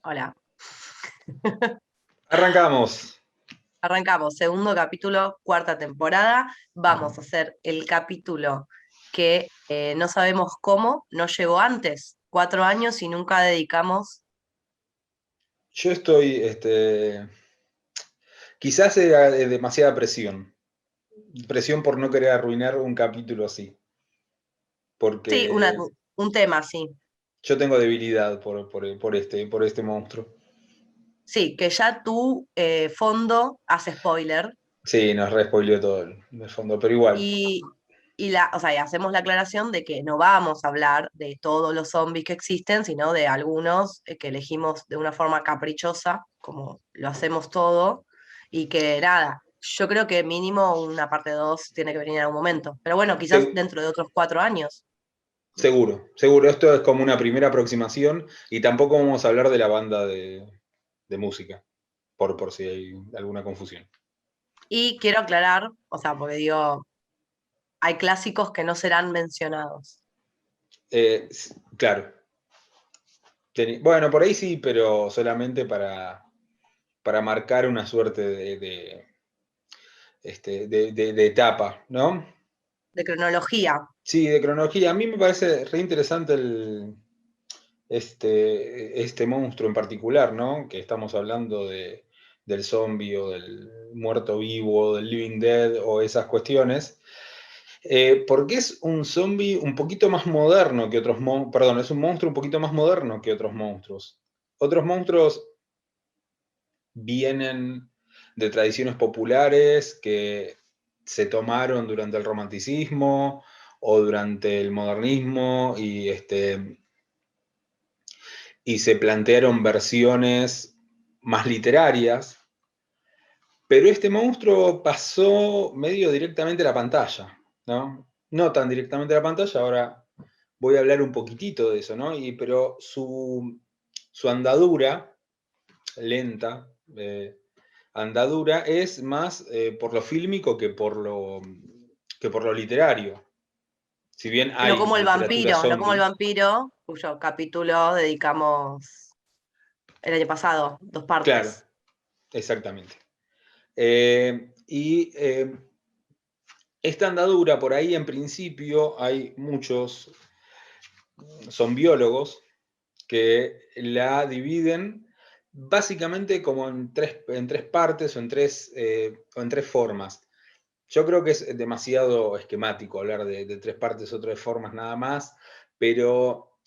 Hola. Arrancamos. Arrancamos, segundo capítulo, cuarta temporada. Vamos a hacer el capítulo que no sabemos cómo, no llegó antes, 4 años y nunca dedicamos. Yo estoy, quizás era de demasiada presión. Presión por no querer arruinar un capítulo así. Sí, Porque un tema, sí. yo tengo debilidad por este monstruo. Sí, que ya tu fondo hace spoiler Sí, nos re spoileó todo el fondo, pero igual. y, o sea, y hacemos la aclaración de que no vamos a hablar de todos los zombies que existen, sino de algunos que elegimos de una forma caprichosa, como lo hacemos todo, y que nada, yo creo que mínimo una parte 2 tiene que venir en algún momento. Pero bueno, quizás Se- dentro de otros 4 años. Seguro, seguro. Esto es como una primera aproximación y tampoco vamos a hablar de la banda de música, por si hay alguna confusión. Y quiero aclarar, o sea, porque digo, hay clásicos que no serán mencionados. Claro. Bueno, por ahí sí, pero solamente para marcar una suerte de etapa, ¿no? De cronología. Sí, de cronología. A mí me parece re interesante este monstruo en particular, ¿no? Que estamos hablando del zombie o del muerto vivo, del living dead o esas cuestiones. Porque es un zombie un poquito más moderno que otros monstruos, perdón, es un monstruo un poquito más moderno que otros monstruos. Otros monstruos vienen de tradiciones populares que se tomaron durante el romanticismo o durante el modernismo y se plantearon versiones más literarias, pero este monstruo pasó medio directamente a la pantalla, ¿no? No tan directamente a la pantalla, ahora voy a hablar un poquitito de eso, ¿no? Pero su andadura lenta, andadura es más por lo fílmico que por lo literario. Si bien No hay como el literatura vampiro, no como el zombie, vampiro, cuyo capítulo dedicamos el año pasado, 2 partes. claro, exactamente. Y esta andadura, por ahí en principio hay muchos, son biólogos que la dividen básicamente como en tres partes o en tres formas. Yo creo que es demasiado esquemático hablar de tres partes o tres formas nada más, pero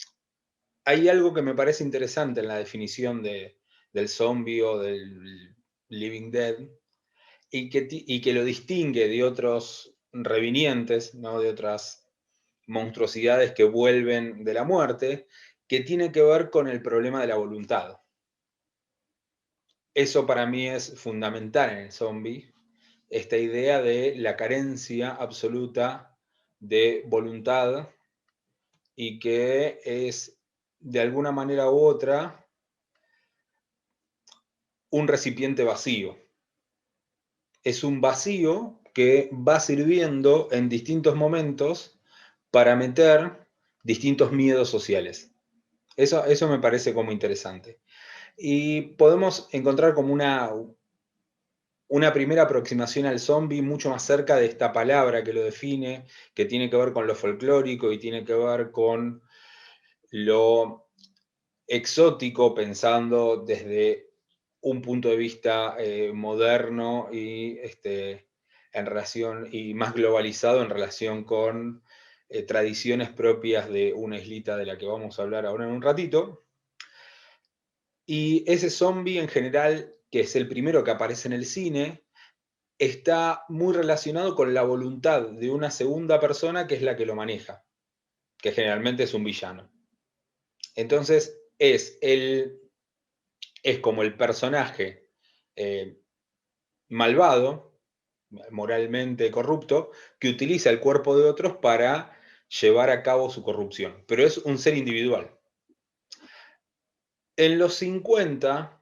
hay algo que me parece interesante en la definición del zombie o del living dead y que lo distingue de otros revinientes, ¿no? De otras monstruosidades que vuelven de la muerte, que tiene que ver con el problema de la voluntad. Eso para mí es fundamental en el zombie, esta idea de la carencia absoluta de voluntad y que es de alguna manera u otra un recipiente vacío. Es un vacío que va sirviendo en distintos momentos para meter distintos miedos sociales. Eso me parece como interesante. Y podemos encontrar como una primera aproximación al zombie mucho más cerca de esta palabra que lo define, que tiene que ver con lo folclórico y tiene que ver con lo exótico, pensando desde un punto de vista moderno en relación y más globalizado en relación con tradiciones propias de una islita de la que vamos a hablar ahora en un ratito. Y ese zombie en general, que es el primero que aparece en el cine, está muy relacionado con la voluntad de una segunda persona que es la que lo maneja, que generalmente es un villano. Entonces es como el personaje eh, malvado, moralmente corrupto, que utiliza el cuerpo de otros para llevar a cabo su corrupción, pero es un ser individual. En los 50,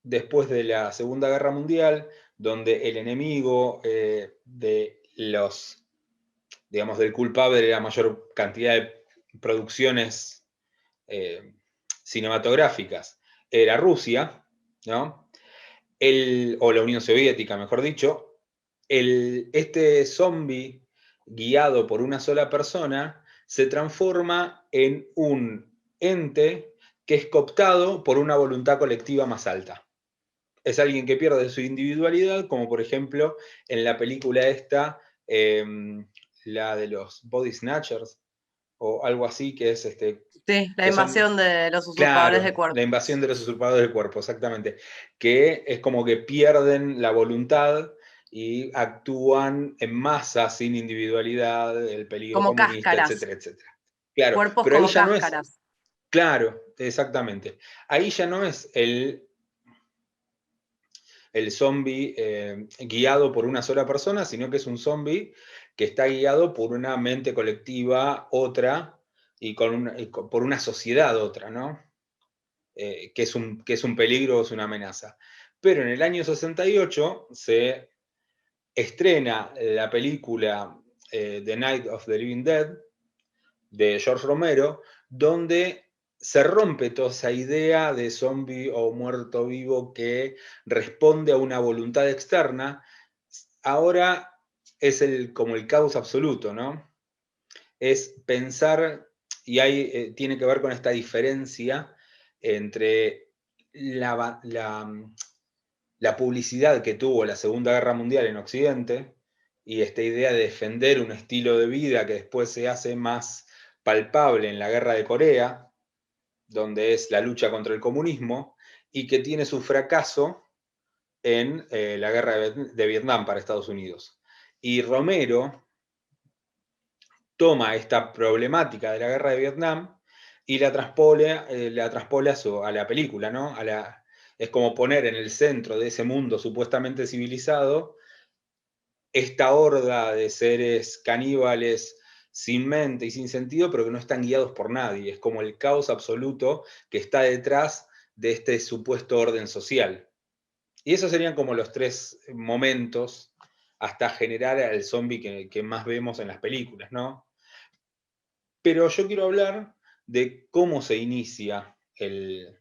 después de la Segunda Guerra Mundial, donde el enemigo de los, digamos, del culpable de la mayor cantidad de producciones cinematográficas era Rusia, ¿no? O la Unión Soviética, mejor dicho. Este zombie guiado por una sola persona se transforma en un ente que es cooptado por una voluntad colectiva más alta. Es alguien que pierde su individualidad, como por ejemplo en la película esta, la de los Body Snatchers, o algo así, que es Sí, la que son, invasión de los usurpadores de claro, la cuerpos. invasión de los usurpadores del cuerpo, exactamente, que es como que pierden la voluntad y actúan en masa sin individualidad, el peligro Como comunista, cáscaras, etcétera, etcétera. Claro, cuerpos pero ahí como ya no es, cáscaras. claro, exactamente, ahí ya no es el zombie guiado por una sola persona, sino que es un zombie que está guiado por una mente colectiva otra y por una sociedad otra, ¿no? Que es un peligro, es una amenaza. Pero en el año 68 se estrena la película The Night of the Living Dead de George Romero, donde se rompe toda esa idea de zombie o muerto vivo que responde a una voluntad externa. Ahora es como el caos absoluto, ¿no? Es pensar, y tiene que ver con esta diferencia entre la publicidad que tuvo la Segunda Guerra Mundial en Occidente y esta idea de defender un estilo de vida que después se hace más palpable en la Guerra de Corea, donde es la lucha contra el comunismo, y que tiene su fracaso en la Guerra de Vietnam para Estados Unidos. Y Romero toma esta problemática de la Guerra de Vietnam y la traspola a la película, ¿no? Es como poner en el centro de ese mundo supuestamente civilizado esta horda de seres caníbales sin mente y sin sentido, pero que no están guiados por nadie. Es como el caos absoluto que está detrás de este supuesto orden social. Y esos serían como los tres momentos hasta generar al zombie que más vemos en las películas, ¿no? Pero yo quiero hablar de cómo se inicia el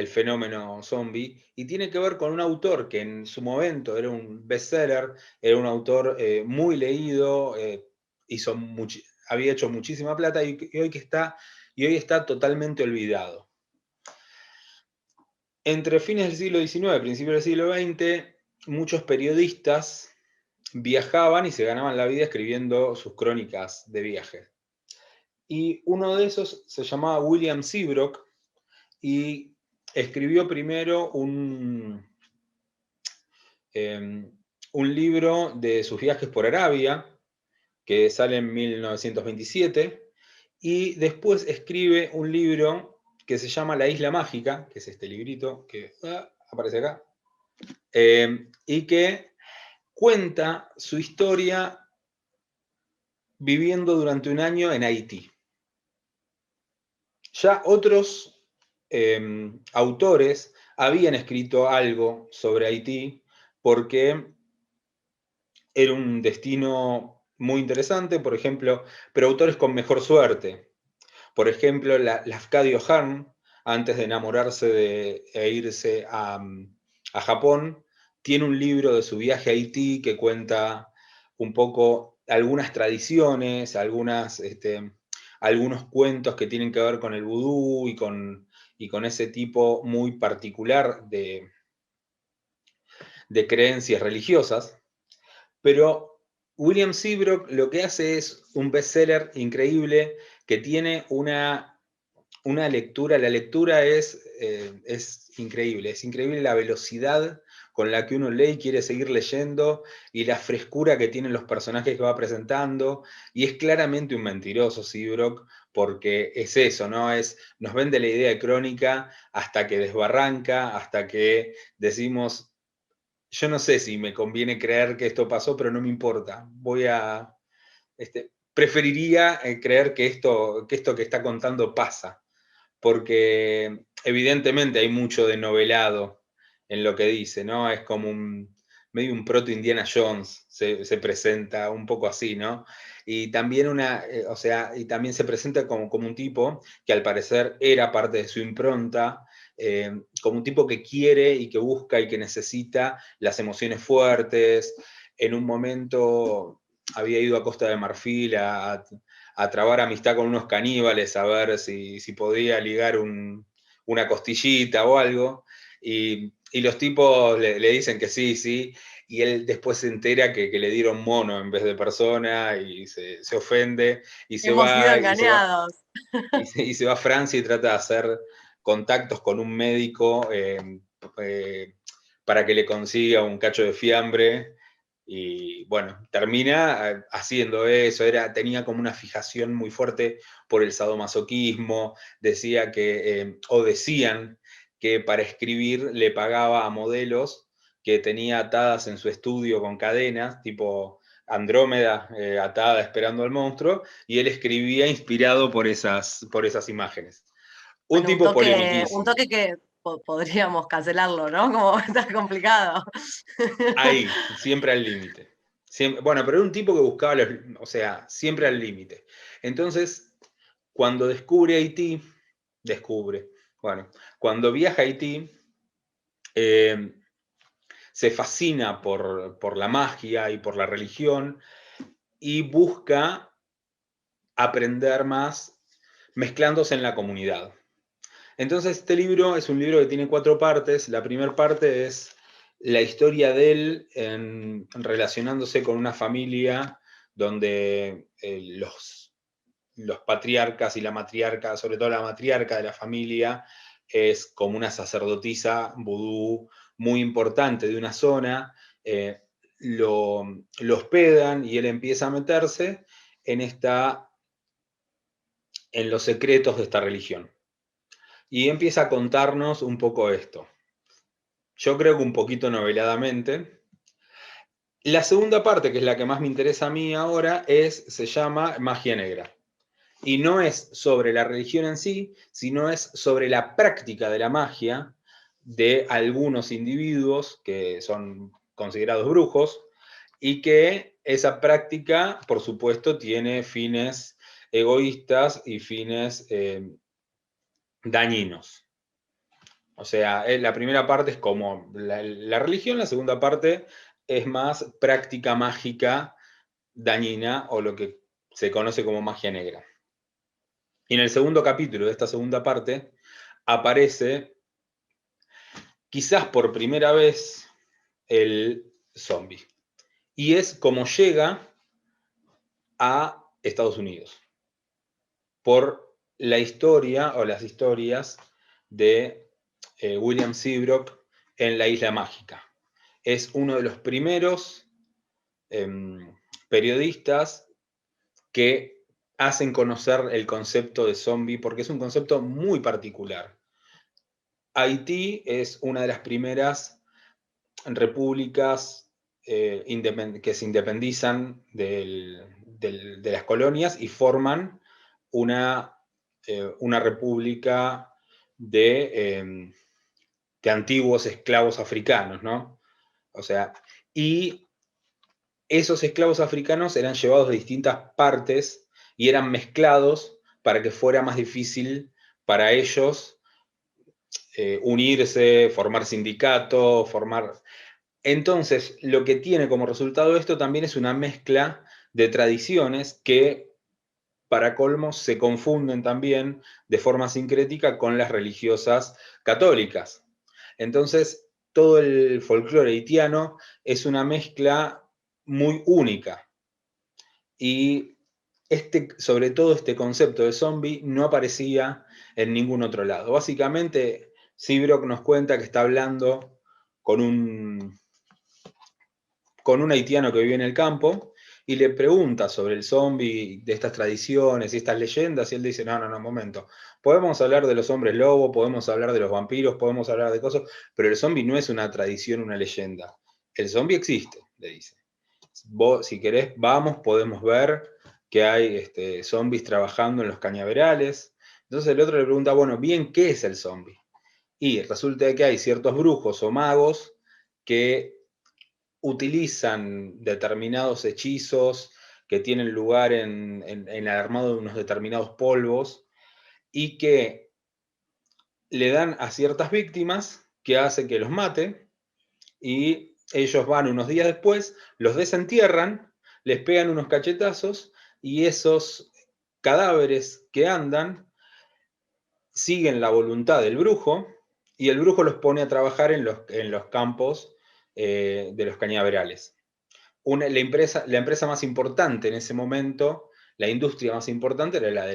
fenómeno zombie, y tiene que ver con un autor que en su momento era un bestseller, era un autor muy leído, había hecho muchísima plata y hoy está totalmente olvidado. Entre fines del siglo XIX y principios del siglo XX, muchos periodistas viajaban y se ganaban la vida escribiendo sus crónicas de viaje. Y uno de esos se llamaba William Seabrook y escribió primero un libro de sus viajes por Arabia, que sale en 1927, y después escribe un libro que se llama La Isla Mágica, que es este librito que aparece acá, y que cuenta su historia viviendo durante un año en Haití. Ya otros autores habían escrito algo sobre Haití porque era un destino muy interesante, por ejemplo, pero autores con mejor suerte. Por ejemplo, Lafcadio Hearn, antes de enamorarse e irse a Japón, tiene un libro de su viaje a Haití que cuenta un poco algunas tradiciones, algunos cuentos que tienen que ver con el vudú y con ese tipo muy particular de creencias religiosas. Pero William Seabrook lo que hace es un bestseller increíble que tiene una lectura. La lectura es increíble la velocidad con la que uno lee y quiere seguir leyendo, y la frescura que tienen los personajes que va presentando, y es claramente un mentiroso Seabrook, porque es eso, ¿no? Nos vende la idea de crónica hasta que desbarranca, hasta que decimos, yo no sé si me conviene creer que esto pasó, pero no me importa. Preferiría creer que esto que está contando pasa, porque evidentemente hay mucho de novelado en lo que dice, ¿no? Es como medio un proto Indiana Jones, se presenta un poco así, ¿no? Y también y también se presenta como un tipo que al parecer era parte de su impronta como un tipo que quiere y que busca y que necesita las emociones fuertes. En un momento había ido a Costa de Marfil a trabar amistad con unos caníbales, a ver si podía ligar una costillita o algo, y los tipos le dicen que sí, sí, y él después se entera que le dieron mono en vez de persona, y se ofende, y se Hemos sido va, y se va, engañados. y se va a Francia y trata de hacer contactos con un médico para que le consiga un cacho de fiambre. Y bueno, termina haciendo eso. Tenía como una fijación muy fuerte por el sadomasoquismo. Decía que, o decían que para escribir le pagaba a modelos que tenía atadas en su estudio con cadenas, tipo Andrómeda atada esperando al monstruo, y él escribía inspirado por esas imágenes. Un Bueno, tipo un polemiquísimo. toque que podríamos cancelarlo, ¿no? Como está complicado. Ahí, siempre al límite. Bueno, pero era un tipo que buscaba, o sea, siempre al límite. Entonces, cuando bueno, cuando viaja a Haití, eh, se fascina por la magia y por la religión y busca aprender más mezclándose en la comunidad. Entonces, este libro es un libro que tiene 4 partes. La primera parte es la historia de él relacionándose con una familia donde los patriarcas y la matriarca, sobre todo la matriarca de la familia, es como una sacerdotisa vudú muy importante de una zona. Lo hospedan y él empieza a meterse en, en los secretos de esta religión. Y empieza a contarnos un poco esto. Yo creo que un poquito noveladamente. La segunda parte, que es la que más me interesa a mí ahora, se llama Magia Negra. Y no es sobre la religión en sí, sino es sobre la práctica de la magia de algunos individuos que son considerados brujos y que esa práctica, por supuesto, tiene fines egoístas y fines dañinos. O sea, la primera parte es como la religión, la segunda parte es más práctica mágica dañina o lo que se conoce como magia negra. Y en el segundo capítulo de esta segunda parte aparece, quizás por primera vez, el zombie. Y es como llega a Estados Unidos, por la historia o las historias de William Seabrook en La Isla Mágica. Es uno de los primeros periodistas que hacen conocer el concepto de zombie, porque es un concepto muy particular. Haití es una de las primeras repúblicas que se independizan de las colonias y forman una república de antiguos esclavos africanos, ¿no? O sea, y esos esclavos africanos eran llevados de distintas partes y eran mezclados para que fuera más difícil para ellos unirse, formar sindicatos, formar... Entonces, lo que tiene como resultado esto también es una mezcla de tradiciones que, para colmo, se confunden también de forma sincrética con las religiosas católicas. Entonces, todo el folclore haitiano es una mezcla muy única. Y sobre todo este concepto de zombie no aparecía en ningún otro lado. Básicamente, Seabrook nos cuenta que está hablando con un haitiano que vive en el campo y le pregunta sobre el zombie, de estas tradiciones y estas leyendas, y él dice, no, momento, podemos hablar de los hombres lobo, podemos hablar de los vampiros, podemos hablar de cosas, pero el zombie no es una tradición, una leyenda. El zombie existe, le dice. Vos, si querés, vamos, podemos ver que hay zombies trabajando en los cañaverales. Entonces el otro le pregunta, bueno, bien, ¿qué es el zombie? Y resulta que hay ciertos brujos o magos que utilizan determinados hechizos que tienen lugar en el armado de unos determinados polvos y que le dan a ciertas víctimas que hace que los mate, y ellos van unos días después, los desentierran, les pegan unos cachetazos, y esos cadáveres que andan siguen la voluntad del brujo, y el brujo los pone a trabajar en los campos de los cañaverales. La empresa más importante en ese momento, la industria más importante, era la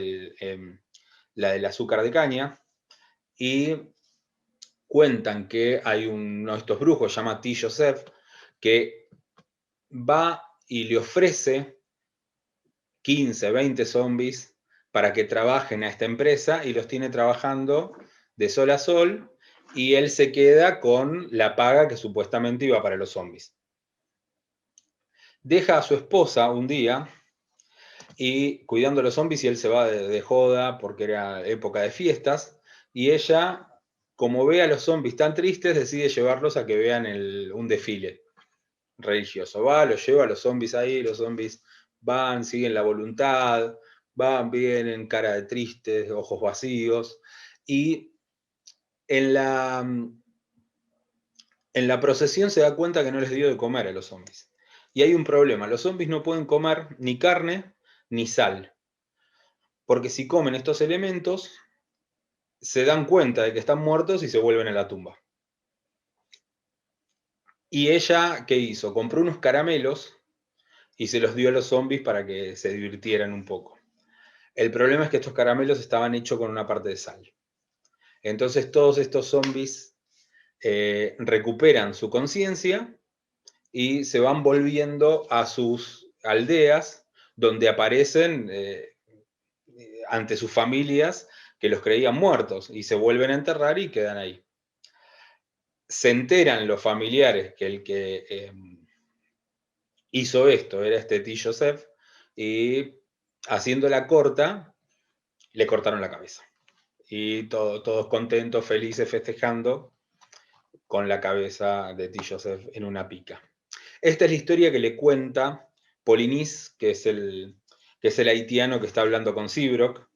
del azúcar de caña, y cuentan que hay uno de estos brujos, se llama T. Joseph, que va y le ofrece 15, 20 zombies para que trabajen a esta empresa, y los tiene trabajando de sol a sol, y él se queda con la paga que supuestamente iba para los zombies. Deja a su esposa un día y cuidando a los zombies, y él se va de joda porque era época de fiestas, y ella, como ve a los zombies tan tristes, decide llevarlos a que vean un desfile religioso. Va, los lleva a los zombies ahí, los zombies van, siguen la voluntad, van, vienen, cara de tristes, ojos vacíos, y en la procesión se da cuenta que no les dio de comer a los zombies. Y hay un problema, los zombies no pueden comer ni carne ni sal, porque si comen estos elementos, se dan cuenta de que están muertos y se vuelven a la tumba. Y ella, ¿qué hizo? Compró unos caramelos y se los dio a los zombies para que se divirtieran un poco. El problema es que estos caramelos estaban hechos con una parte de sal. Entonces todos estos zombies recuperan su conciencia y se van volviendo a sus aldeas, donde aparecen ante sus familias que los creían muertos, y se vuelven a enterrar y quedan ahí. Se enteran los familiares que el que hizo esto era este T. Joseph, y haciéndola corta, le cortaron la cabeza. Y todos contentos, felices, festejando, con la cabeza de T. Joseph en una pica. Esta es la historia que le cuenta Polynice, que es el haitiano que está hablando con Seabrook.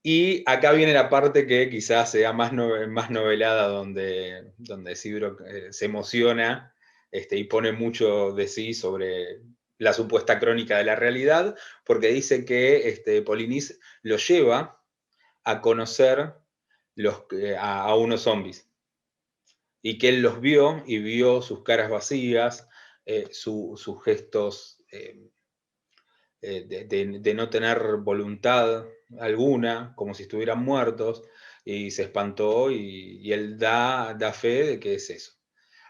Y acá viene la parte que quizás sea más novelada, donde Seabrook se emociona y pone mucho de sí sobre la supuesta crónica de la realidad, porque dice que Polynice lo lleva a conocer a unos zombies, y que él los vio y vio sus caras vacías, sus gestos de no tener voluntad alguna, como si estuvieran muertos, y se espantó, y él da fe de que es eso.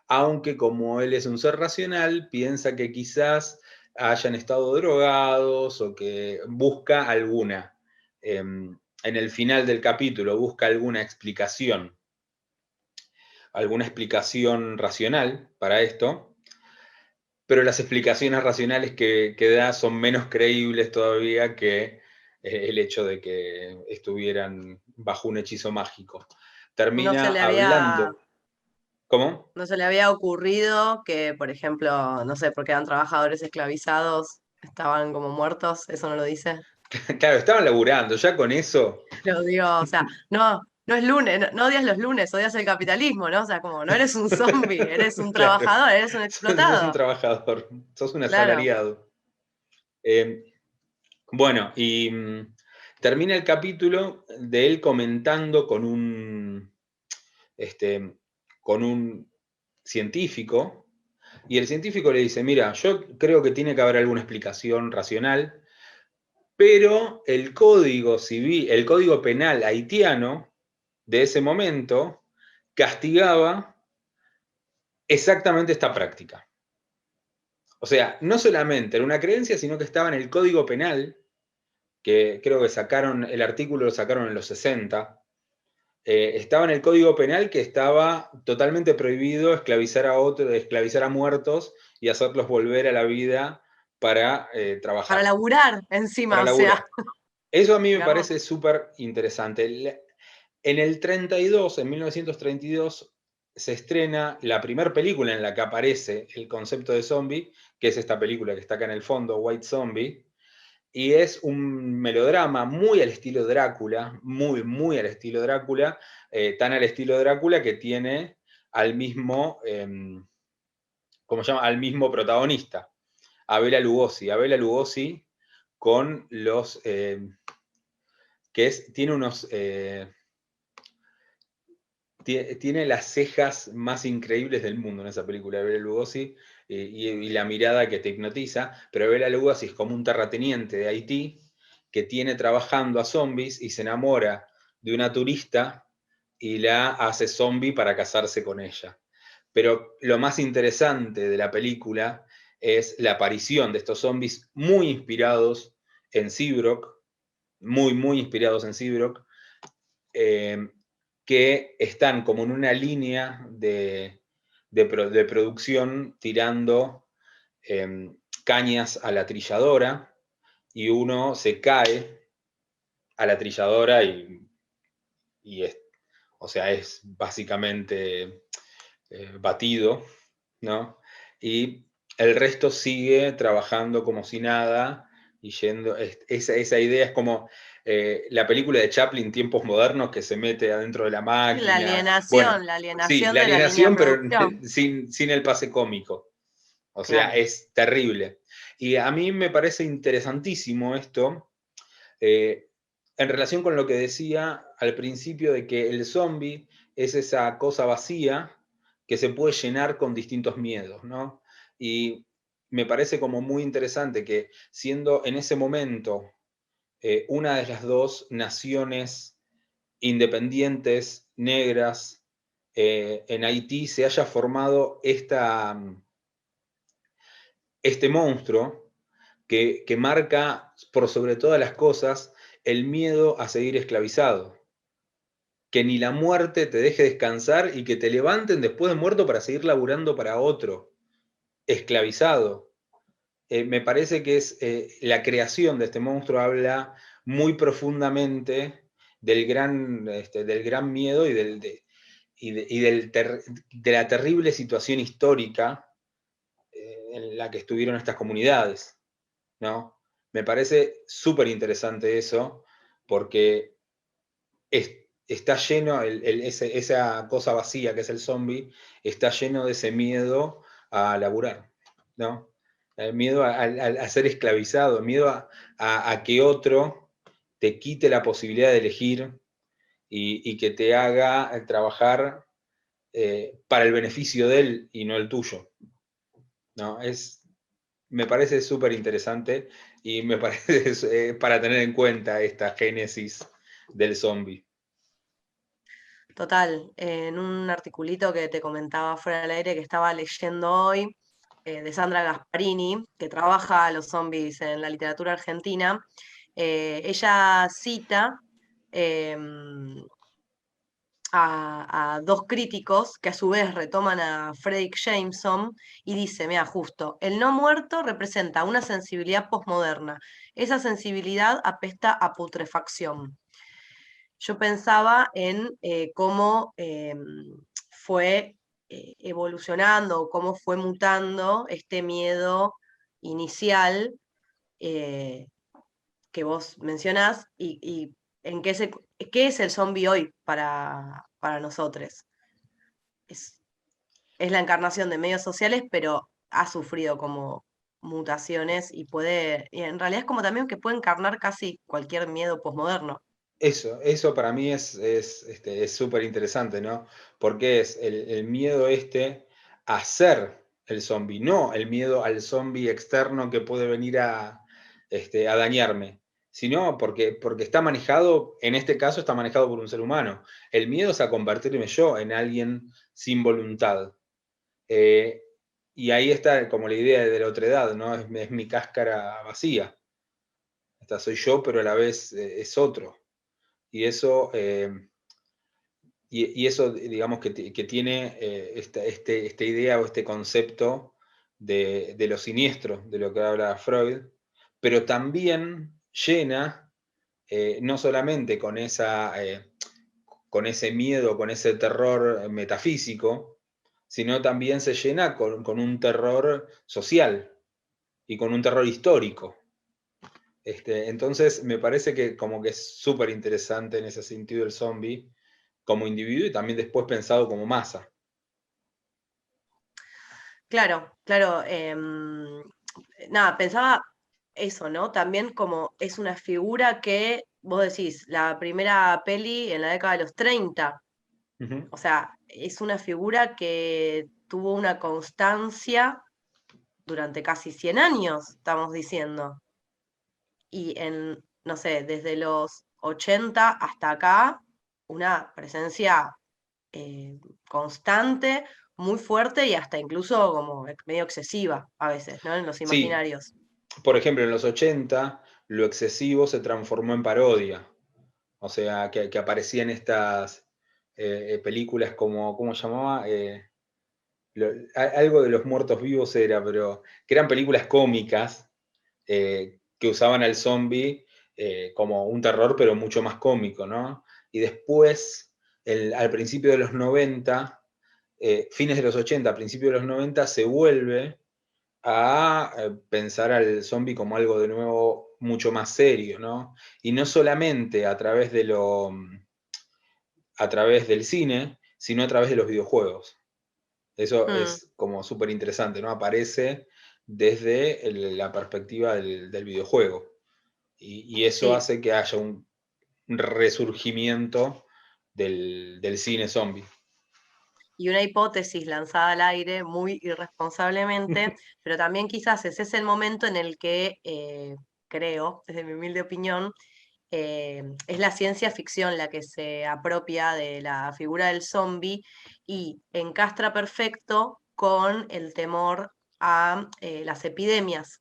Aunque como él es un ser racional, piensa que quizás hayan estado drogados, o que busca alguna, en el final del capítulo, busca alguna explicación racional para esto, pero las explicaciones racionales que da son menos creíbles todavía que el hecho de que estuvieran bajo un hechizo mágico. No se Termina le había, hablando. ¿Cómo? no se le había ocurrido que, por ejemplo, no sé, porque eran trabajadores esclavizados, estaban como muertos, eso no lo dice. Claro, estaban laburando, ya con eso. Lo digo, o sea, no es lunes, no odias los lunes, odias el capitalismo, ¿no? O sea, como no eres un zombie, eres un Claro, trabajador, eres un sos un explotado. trabajador, sos un Claro. asalariado. Eh, bueno, y termina el capítulo de él comentando con un científico, y el científico le dice: mira, yo creo que tiene que haber alguna explicación racional, pero el código civil, el código penal haitiano de ese momento castigaba exactamente esta práctica. O sea, no solamente era una creencia, sino que estaba en el código penal, que creo que el artículo lo sacaron en los 60. Estaba en el Código Penal que estaba totalmente prohibido esclavizar a muertos y hacerlos volver a la vida para Para trabajar, laburar encima, para o sea, laburar. Eso a mí me garrón. parece súper interesante. En el 32, en 1932, se estrena la primera película en la que aparece el concepto de zombie, que es esta película que está acá en el fondo, White Zombie, Y es un melodrama muy al estilo Drácula, muy, muy al estilo Drácula, tan al estilo Drácula que tiene al mismo, ¿cómo se llama? Al mismo protagonista, a Bela Lugosi. A Bela Lugosi con los, tiene unos, tiene las cejas más increíbles del mundo en esa película de Bela Lugosi, y la mirada que te hipnotiza, pero Bela Lugosi es como un terrateniente de Haití que tiene trabajando a zombies y se enamora de una turista y la hace zombie para casarse con ella. Pero lo más interesante de la película es la aparición de estos zombies muy inspirados en Seabrook, muy, muy inspirados en Seabrook, que están como en una línea de producción tirando cañas a la trilladora, y uno se cae a la trilladora y es, o sea, es básicamente batido, ¿no? Y el resto sigue trabajando como si nada y yendo. Esa idea es como la película de Chaplin, Tiempos Modernos, que se mete adentro de la máquina. Bueno, La sí, alienación la de la línea de alienación, pero producción. sin el pase cómico. O sea, Claro. es terrible. Y a mí me parece interesantísimo esto, eh, en relación con lo que decía al principio de que el zombie es esa cosa vacía que se puede llenar con distintos miedos, ¿no? Y me parece como muy interesante que siendo en ese momento una de las dos naciones independientes negras en Haití se haya formado este monstruo que marca por sobre todas las cosas el miedo a seguir esclavizado. Que ni la muerte te deje descansar y que te levanten después de muerto para seguir laburando para otro, esclavizado. Me parece que es la creación de este monstruo habla muy profundamente del gran miedo de la terrible situación histórica en la que estuvieron estas comunidades, ¿no? Me parece súper interesante eso, porque está lleno, esa cosa vacía que es el zombie, está lleno de ese miedo a laburar, ¿no? El miedo a ser esclavizado, el miedo a que otro te quite la posibilidad de elegir y que te haga trabajar para el beneficio de él y no el tuyo, ¿no? Me parece súper interesante y me parece para tener en cuenta esta génesis del zombie. Total, en un articulito que te comentaba fuera del aire que estaba leyendo hoy, de Sandra Gasparini, que trabaja a los zombies en la literatura argentina, ella cita em, a dos críticos que a su vez retoman a Fredric Jameson y dice, mira, justo, el no muerto representa una sensibilidad posmoderna. Esa sensibilidad apesta a putrefacción. Yo pensaba en cómo fue evolucionando, cómo fue mutando este miedo inicial eh, que vos mencionás y en qué es el zombie hoy para nosotros. Es, es la encarnación de medios sociales, pero ha sufrido como mutaciones y en realidad es como también que puede encarnar casi cualquier miedo posmoderno. Eso para mí es súper interesante, ¿no? Porque es el miedo a ser el zombie, no el miedo al zombie externo que puede venir a dañarme, sino porque está manejado, en este caso está manejado por un ser humano. El miedo es a convertirme yo en alguien sin voluntad. Eh, y ahí está como la idea de la otredad, ¿no? Es mi cáscara vacía. Esta soy yo, pero a la vez es otro. Y eso, eso digamos, que tiene esta idea o este concepto de lo siniestro, de lo que habla Freud, pero también llena, no solamente con ese miedo, con ese terror metafísico, sino también se llena con un terror social y con un terror histórico. Entonces me parece que como que es súper interesante en ese sentido el zombie como individuo y también después pensado como masa. Claro, claro. Nada, pensaba eso, ¿no? También como es una figura que, vos decís, la primera peli en la década de los 30, Ujú. o sea, es una figura que tuvo una constancia durante casi 100 años, estamos diciendo. Y en, no sé, desde los 80 hasta acá, una presencia eh, constante, muy fuerte y hasta incluso como medio excesiva a veces, ¿no? En los Sí, imaginarios. por ejemplo, en los 80 lo excesivo se transformó en parodia. O sea, que aparecían estas películas como, ¿cómo se llamaba? Algo de los muertos vivos era, pero que eran películas cómicas que usaban al zombie como un terror, pero mucho más cómico, ¿no? Y después, al principio de los 90, fines de los 80, principios de los 90, se vuelve a pensar al zombie como algo de nuevo mucho más serio, ¿no? Y no solamente a través del cine, sino a través de los videojuegos. Eso Mm, es como súper interesante, ¿no? Aparece desde la perspectiva del videojuego. Y eso sí, hace que haya un resurgimiento del cine zombie. y una hipótesis lanzada al aire muy irresponsablemente, pero también quizás ese es el momento en el que, creo, desde mi humilde opinión, es la ciencia ficción la que se apropia de la figura del zombie y encastra perfecto con el temor a las epidemias,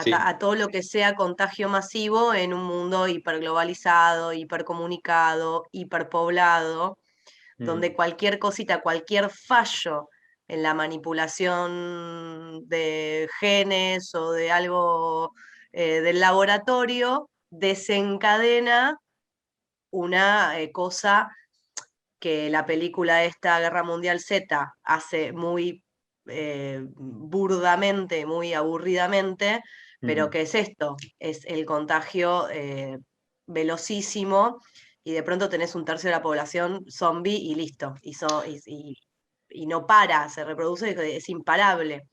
Sí. a todo lo que sea contagio masivo en un mundo hiperglobalizado, hipercomunicado, hiperpoblado, Mm, donde cualquier cosita, cualquier fallo en la manipulación de genes o de algo del laboratorio desencadena una cosa que la película esta Guerra Mundial Z hace muy burdamente, muy aburridamente, pero mm, ¿qué es esto? Es el contagio velocísimo y de pronto tenés un tercio de la población zombie y listo, y no para, se reproduce, es imparable,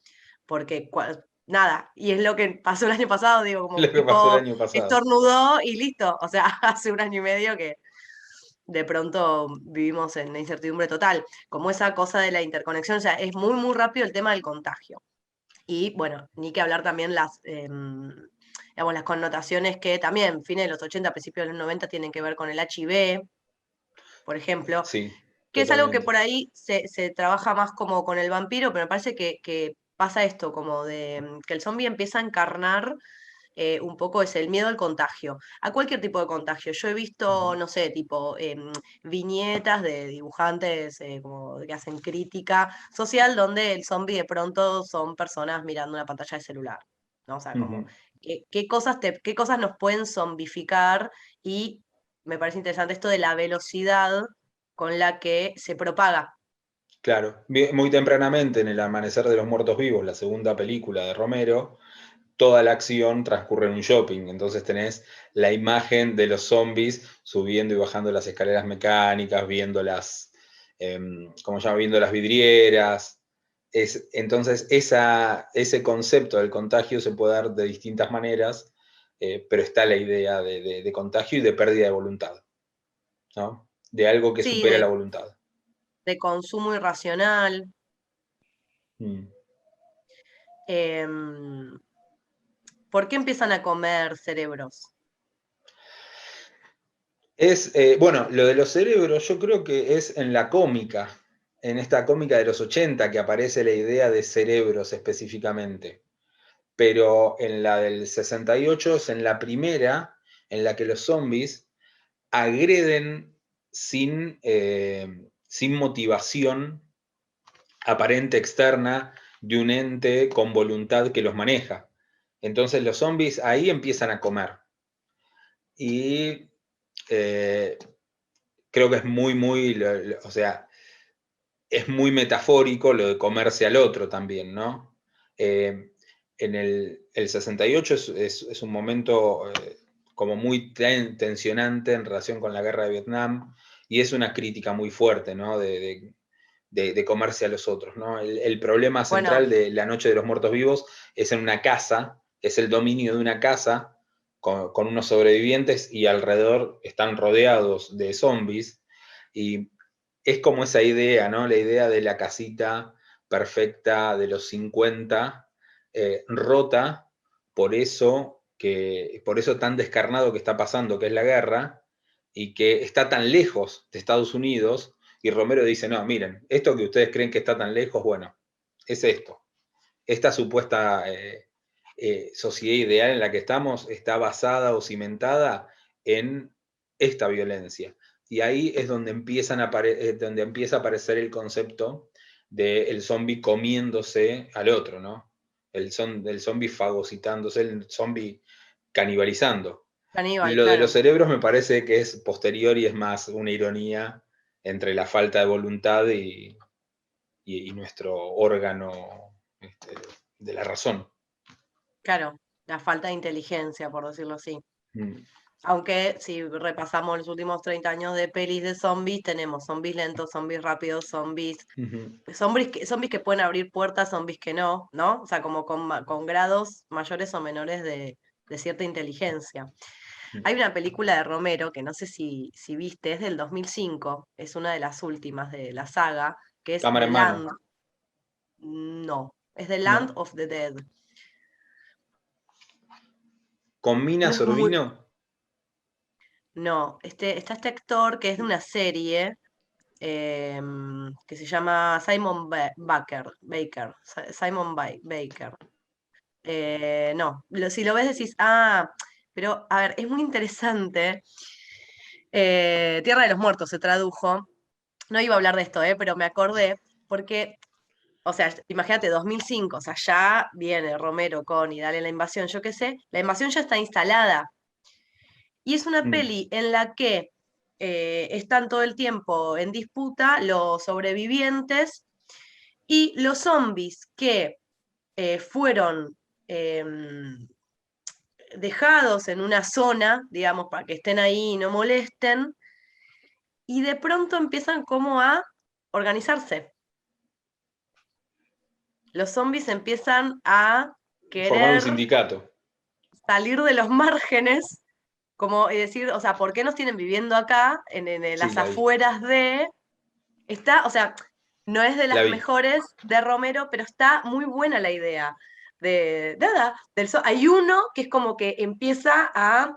porque nada, y es lo que pasó el año pasado, digo, como lo que pasó el tipo año pasado. estornudó y listo, o sea, hace un año y medio que de pronto vivimos en la incertidumbre total, como esa cosa de la interconexión, o sea, es muy, muy rápido el tema del contagio. Y bueno, ni que hablar también digamos, las connotaciones que también, fines de los 80, principios de los 90, tienen que ver con el HIV, por ejemplo, Sí, que es algo que totalmente. por ahí se trabaja más como con el vampiro, pero me parece que pasa esto, como de que el zombie empieza a encarnar un poco es el miedo al contagio, a cualquier tipo de contagio. Yo he visto, Ujú. no sé, tipo viñetas de dibujantes como que hacen crítica social donde el zombie de pronto son personas mirando una pantalla de celular, ¿no? O sea, como Ujú. qué cosas nos pueden zombificar y me parece interesante esto de la velocidad con la que se propaga. Claro, muy tempranamente en El Amanecer de los Muertos Vivos, la segunda película de Romero, toda la acción transcurre en un shopping. Entonces tenés la imagen de los zombies subiendo y bajando las escaleras mecánicas, viendo ¿cómo se llama? Viendo las vidrieras. Entonces ese concepto del contagio se puede dar de distintas maneras, pero está la idea de contagio y de pérdida de voluntad, ¿no? De algo que Sí, supera la voluntad. de consumo irracional. Mm. em, ¿Por qué empiezan a comer cerebros? Bueno, lo de los cerebros yo creo que es en la cómica, en esta cómica de los 80 que aparece la idea de cerebros específicamente, pero en la del 68 es en la primera en la que los zombies agreden sin motivación aparente externa de un ente con voluntad que los maneja. Entonces los zombies ahí empiezan a comer. Y eh, creo que es o sea, es muy metafórico lo de comerse al otro también, ¿no? Eh, en el 68 es un momento como muy tensionante en relación con la guerra de Vietnam, y es una crítica muy fuerte, ¿no? De comerse a los otros, ¿no? El problema Bueno, central de La Noche de los Muertos Vivos es en una casa, es el dominio de una casa con unos sobrevivientes y alrededor están rodeados de zombies, y es como esa idea, ¿no? La idea de la casita perfecta de los 50, rota por eso tan descarnado que está pasando, que es la guerra, y que está tan lejos de Estados Unidos, y Romero dice, no, miren, esto que ustedes creen que está tan lejos, bueno, es esto. Esta supuesta sociedad ideal en la que estamos está basada o cimentada en esta violencia. Y ahí es donde, donde empieza a aparecer el concepto del zombie comiéndose al otro, ¿no? El zombie fagocitándose, el zombie canibalizando. Caníbal, Lo de los claro. cerebros me parece que es posterior y es más una ironía entre la falta de voluntad y nuestro órgano este, de la razón. Claro, la falta de inteligencia, por decirlo así. Mm. Aunque si repasamos los últimos 30 años de pelis de zombies, tenemos zombies lentos, zombies rápidos, Ujú. zombies que pueden abrir puertas, zombies que no, ¿no? O sea, como con grados mayores o menores de cierta inteligencia. Hay una película de Romero que no sé si viste, es del 2005, es una de las últimas de la saga, que es Cámara The en mano. Land. No, es The Land No. of the Dead. Con Mina No es muy. Sorbino. No, está este actor que es de una serie que se llama Simon Simon Baker. No, si lo ves decís, pero a ver, es muy interesante. Tierra de los Muertos se tradujo. No iba a hablar de esto, pero me acordé porque, o sea, imagínate, 2005, o sea, ya viene Romero con y dale la invasión, yo qué sé, la invasión ya está instalada. Y es una Mm. peli en la que están todo el tiempo en disputa los sobrevivientes y los zombies que fueron dejados en una zona, digamos, para que estén ahí y no molesten, y de pronto empiezan como a organizarse. Los zombies empiezan a Formar un querer sindicato. salir de los márgenes, como decir, o sea, ¿por qué nos tienen viviendo acá, en Sí, las la vi. afueras de... Está, o sea, no es de La las vi. mejores de Romero, pero está muy buena la idea. De nada, hay uno que es como que empieza a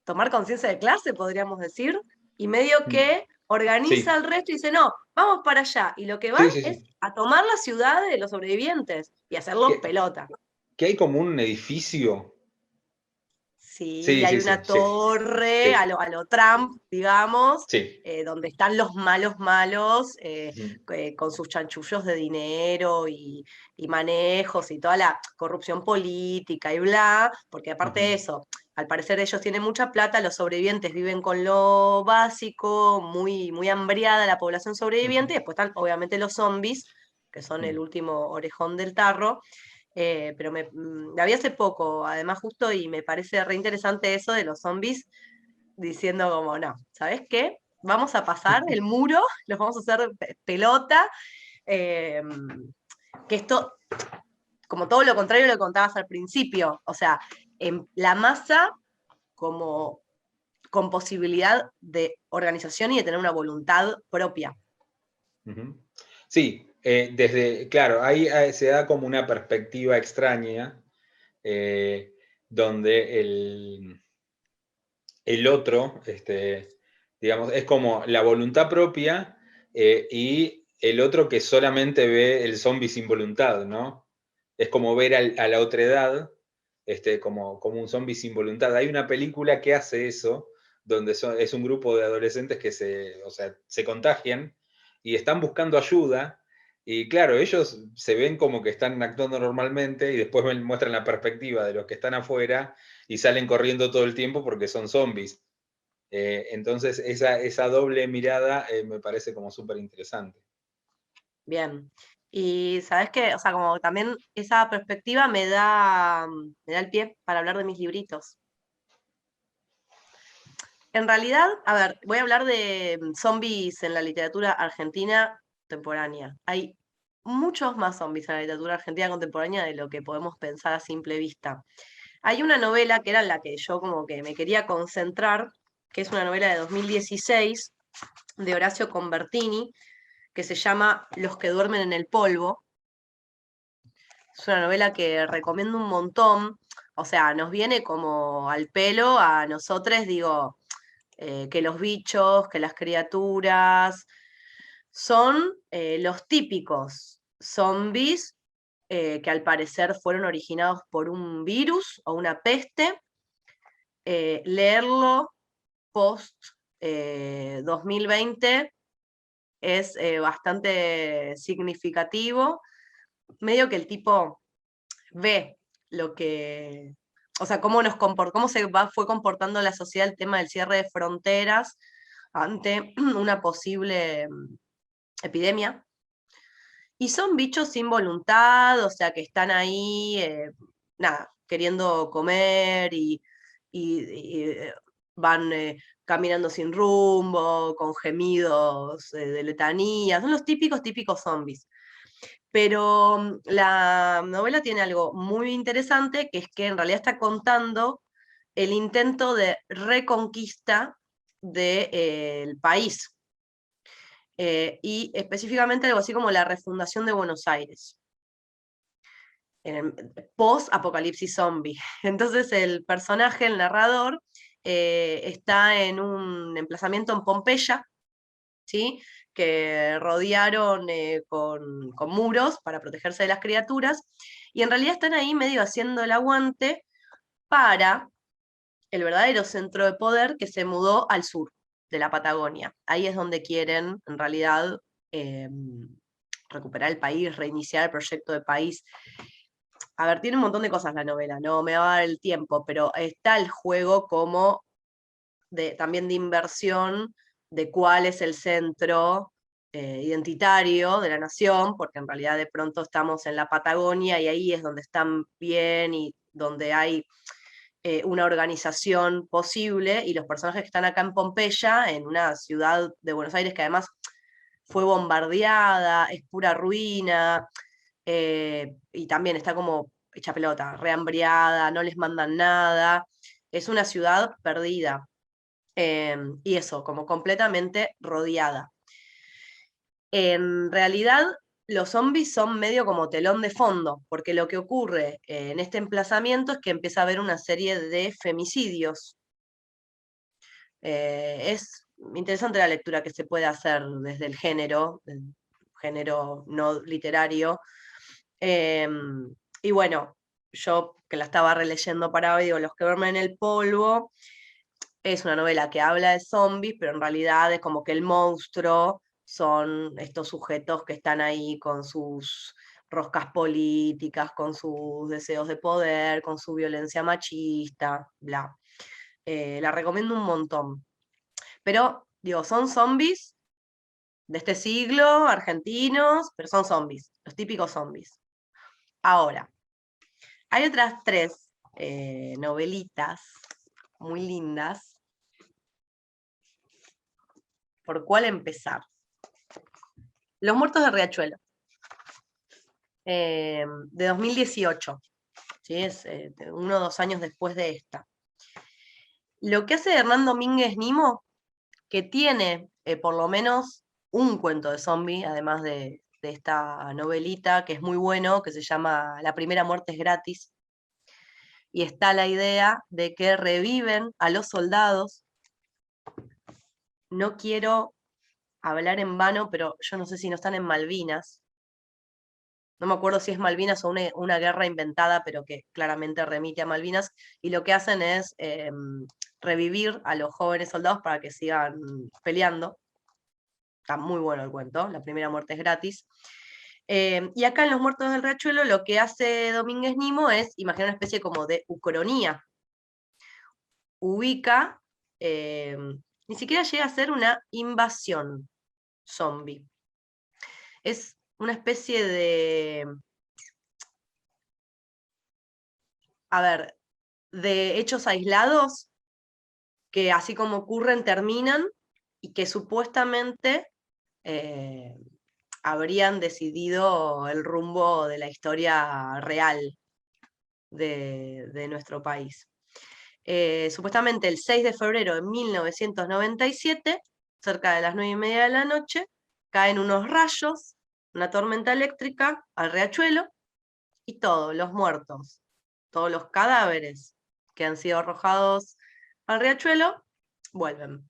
tomar conciencia de clase, podríamos decir, y medio Mm. que organiza Sí. al resto y dice, no, vamos para allá. Y lo que van Sí, sí, es sí. a tomar la ciudad de los sobrevivientes y hacerlos Que, pelota. que hay como un edificio. Sí, Sí, hay sí, sí, una sí. torre Sí. a lo Trump, digamos, Sí. donde están los malos malos, Ujú. con sus chanchullos de dinero y manejos y toda la corrupción política y bla, porque aparte de Ujú. eso, al parecer ellos tienen mucha plata, los sobrevivientes viven con lo básico, muy, muy hambriada la población sobreviviente, y Ujú. después están obviamente los zombies, que son el Mm. último orejón del tarro, pero la vi hace poco, además justo, y me parece re interesante eso de los zombies diciendo como, no, ¿sabes qué? Vamos a pasar el muro, los vamos a hacer pelota, eh, que esto, como todo lo contrario a lo que contabas al principio, o sea, en la masa como con posibilidad de organización y de tener una voluntad propia. Ujú. Sí, claro, ahí se da como una perspectiva extraña, eh, donde el otro, digamos, es como la voluntad propia, y el otro que solamente ve el zombie sin voluntad, ¿no? Es como ver a la otredad, como un zombie sin voluntad. Hay una película que hace eso, donde es un grupo de adolescentes que o sea, se contagian y están buscando ayuda. Y claro, ellos se ven como que están actuando normalmente y después muestran la perspectiva de los que están afuera y salen corriendo todo el tiempo porque son zombies. Entonces, esa doble mirada me parece como súper interesante. Bien. Y sabes que, o sea, como también esa perspectiva me da el pie para hablar de mis libritos. En realidad, a ver, voy a hablar de zombies en la literatura argentina contemporánea. Hay muchos más zombies en la literatura argentina contemporánea de lo que podemos pensar a simple vista. Hay una novela que era en la que yo como que me quería concentrar, que es una novela de 2016 de Horacio Convertini, que se llama Los que duermen en el polvo. Es una novela que recomiendo un montón. O sea, nos viene como al pelo a nosotros, digo, que los bichos, que las criaturas son los típicos zombies que al parecer fueron originados por un virus o una peste. Leerlo post 2020 es bastante significativo, medio que el tipo ve lo que, o sea, cómo fue comportando la sociedad el tema del cierre de fronteras ante una posible epidemia. Y son bichos sin voluntad, o sea, que están ahí, nada, queriendo comer y van caminando sin rumbo, con gemidos de letanía. Son los típicos zombies. Pero la novela tiene algo muy interesante, que es que en realidad está contando el intento de reconquista del país, y específicamente algo así como la refundación de Buenos Aires, post-apocalipsis zombie. Entonces el personaje, el narrador, está en un emplazamiento en Pompeya, ¿sí? Que rodearon con muros para protegerse de las criaturas, y en realidad están ahí medio haciendo el aguante para el verdadero centro de poder que se mudó al sur de la Patagonia. Ahí es donde quieren, en realidad, eh, recuperar el país, reiniciar el proyecto de país. A ver, tiene un montón de cosas la novela, no me va a dar el tiempo, pero está el juego como también de inversión de cuál es el centro identitario de la nación, porque en realidad de pronto estamos en la Patagonia y ahí es donde están bien y donde hay una organización posible, y los personajes que están acá en Pompeya, en una ciudad de Buenos Aires que además fue bombardeada, es pura ruina, y también está como hecha pelota, rehambriada, no les mandan nada, es una ciudad perdida, y eso, como completamente rodeada. En realidad, los zombies son medio como telón de fondo, porque lo que ocurre en este emplazamiento es que empieza a haber una serie de femicidios. Es interesante la lectura que se puede hacer desde el género no literario. Y bueno, yo que la estaba releyendo para hoy, digo, Los que duermen en el polvo, es una novela que habla de zombies, pero en realidad es como que el monstruo son estos sujetos que están ahí con sus roscas políticas, con sus deseos de poder, con su violencia machista, bla. La recomiendo un montón. Pero, digo, son zombies de este siglo, argentinos, pero son zombies, los típicos zombies. Ahora, hay otras tres novelitas muy lindas. ¿Por cuál empezar? Los muertos de Riachuelo, de 2018, ¿sí? Es 1 o 2 años después de esta. Lo que hace Hernán Domínguez Nimo, que tiene por lo menos un cuento de zombie, además de esta novelita, que es muy bueno, que se llama La primera muerte es gratis, y está la idea de que reviven a los soldados. No quiero hablar en vano, pero yo no sé si no están en Malvinas. No me acuerdo si es Malvinas o una guerra inventada, pero que claramente remite a Malvinas, y lo que hacen es revivir a los jóvenes soldados para que sigan peleando. Está muy bueno el cuento, La primera muerte es gratis. Y acá en Los muertos del Riachuelo lo que hace Domínguez Nimo es imaginar una especie como de ucronía. Ubica, ni siquiera llega a ser una invasión zombie. Es una especie a ver, de hechos aislados que así como ocurren terminan y que supuestamente eh, habrían decidido el rumbo de la historia real de nuestro país. Supuestamente el 6 de febrero de 1997, cerca de las 9:30 de la noche, caen unos rayos, una tormenta eléctrica al riachuelo y todos los muertos, todos los cadáveres que han sido arrojados al riachuelo, vuelven,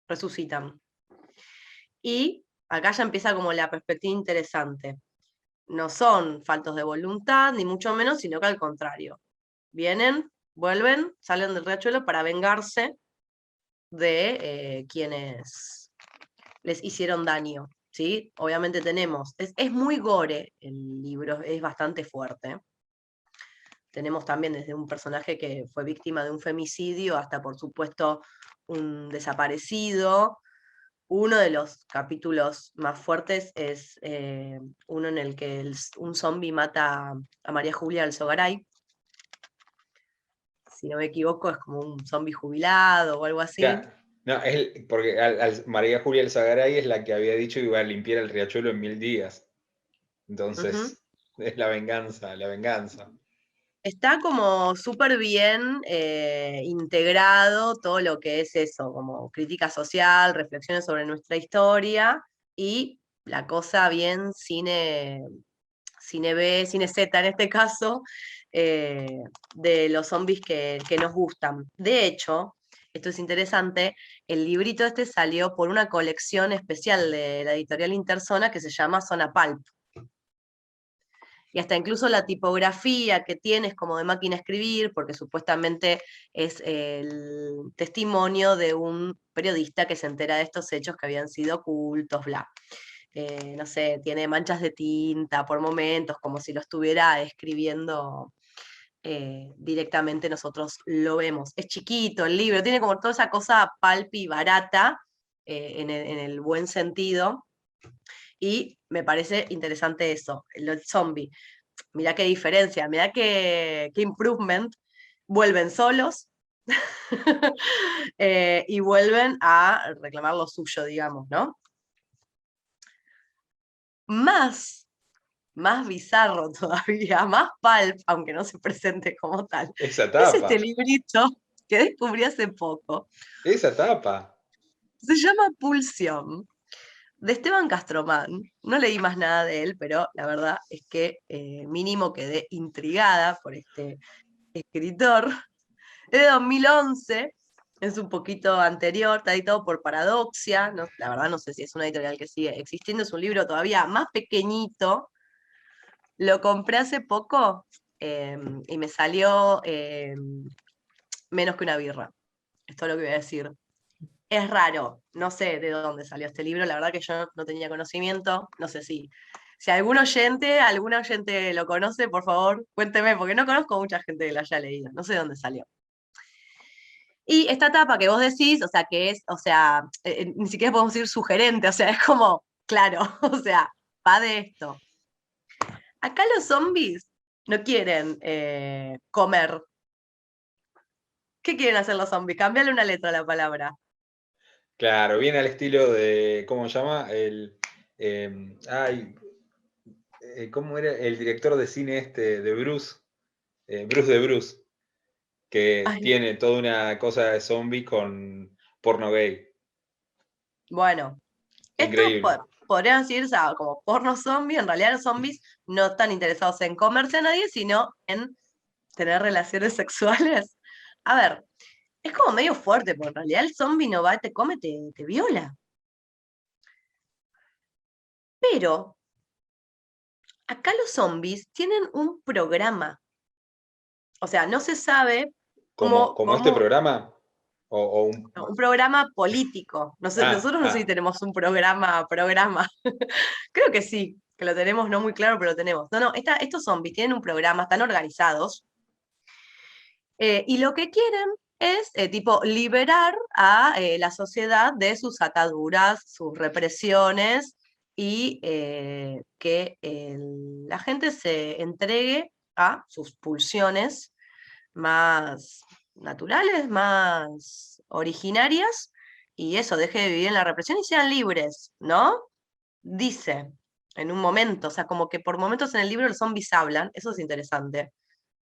resucitan. Y acá ya empieza como la perspectiva interesante. No son faltos de voluntad, ni mucho menos, sino que al contrario. Vienen, vuelven, salen del riachuelo para vengarse de quienes les hicieron daño. ¿Sí? Obviamente tenemos, es muy gore el libro, es bastante fuerte. Tenemos también desde un personaje que fue víctima de un femicidio hasta, por supuesto, un desaparecido. Uno de los capítulos más fuertes es uno en el que un zombie mata a María Julia Alzogaray. Si no me equivoco, es como un zombie jubilado o algo así. No, porque María Julia Elzagaray es la que había dicho que iba a limpiar el riachuelo en 1000 días. Ujú. Entonces, es la venganza, la venganza. Está como súper bien integrado todo lo que es eso, como crítica social, reflexiones sobre nuestra historia y la cosa bien cine B, cine Z en este caso, de los zombies que nos gustan. De hecho, esto es interesante, el librito este salió por una colección especial de la editorial Interzona que se llama Zona Pulp. Y hasta incluso la tipografía que tiene es como de máquina a escribir, porque supuestamente es el testimonio de un periodista que se entera de estos hechos que habían sido ocultos, bla. No sé, tiene manchas de tinta por momentos, como si lo estuviera escribiendo directamente, nosotros lo vemos. Es chiquito el libro, tiene como toda esa cosa palpi barata, en el buen sentido, y me parece interesante eso, el zombie. Mirá qué diferencia, mirá qué improvement. Vuelven solos y vuelven a reclamar lo suyo, digamos, ¿no? Más bizarro todavía, más pulp, aunque no se presente como tal, Esa es este tapa, librito que descubrí hace poco. esa tapa. Se llama Pulsión, de Esteban Castromán. No leí más nada de él, pero la verdad es que mínimo quedé intrigada por este escritor. Es de 2011, es un poquito anterior, está editado por Paradoxia. No, la verdad no sé si es una editorial que sigue existiendo, es un libro todavía más pequeñito. Lo compré hace poco y me salió menos que una birra. Esto es lo que voy a decir. Es raro, no sé de dónde salió este libro, la verdad que yo no tenía conocimiento, no sé si algún oyente lo conoce, por favor, cuénteme, porque no conozco mucha gente que lo haya leído, no sé de dónde salió. Y esta etapa que vos decís, o sea, que es, o sea, ni siquiera podemos decir sugerente, o sea, es como, claro, o sea, va de esto. Acá los zombies no quieren comer. ¿Qué quieren hacer los zombies? Cambiarle una letra a la palabra. Claro, viene al estilo de, ¿cómo se llama? ¿Cómo era? El director de cine este de Bruce, Bruce de Bruce, que Ay, tiene toda una cosa de zombie con porno gay. bueno, esto Increíble. podrían decir, o sea, como porno zombie, en realidad los zombies no están interesados en comerse a nadie, sino en tener relaciones sexuales. A ver, es como medio fuerte, porque en realidad el zombie no va, te come, te viola. Pero acá los zombies tienen un programa. O sea, no se sabe Como este cómo programa, o un... no, un programa político. Nosotros no sé si tenemos un programa. Creo que sí, que lo tenemos no muy claro, pero lo tenemos. No, estos zombies tienen un programa, están organizados, y lo que quieren es, tipo, liberar a la sociedad de sus ataduras, sus represiones, y que la gente se entregue a sus pulsiones más naturales, más originarias, y eso, deje de vivir en la represión y sean libres, ¿no? Dice en un momento, o sea, como que por momentos en el libro los zombies hablan, eso es interesante,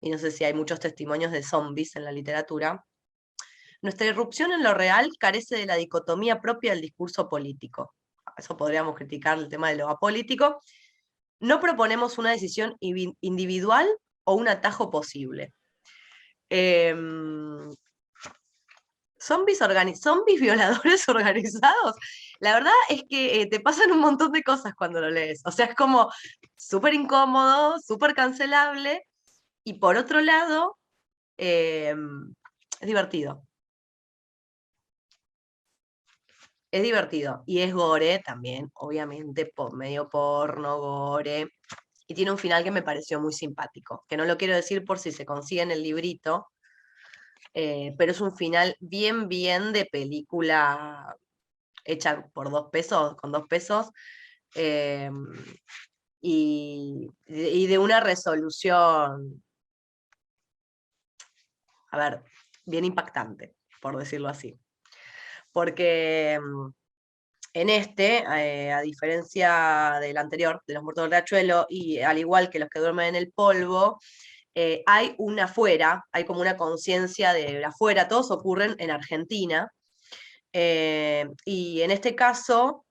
y no sé si hay muchos testimonios de zombies en la literatura. Nuestra irrupción en lo real carece de la dicotomía propia del discurso político. Eso podríamos criticar el tema de lo apolítico. No proponemos una decisión individual o un atajo posible. Zombies violadores organizados. La verdad es que te pasan un montón de cosas cuando lo lees. O sea, es como súper incómodo, súper cancelable. Y por otro lado, es divertido. Es divertido. Y es gore también, obviamente, medio porno, gore. Y tiene un final que me pareció muy simpático. Que no lo quiero decir por si se consigue en el librito. Pero es un final bien, bien de película hecha por 2 pesos, con 2 pesos, eh, y de una resolución, a ver, bien impactante, por decirlo así. Porque en este, a diferencia del anterior, de los muertos del Riachuelo, y al igual que los que duermen en el polvo, hay una afuera, hay como una conciencia de afuera, todos ocurren en Argentina, y en este caso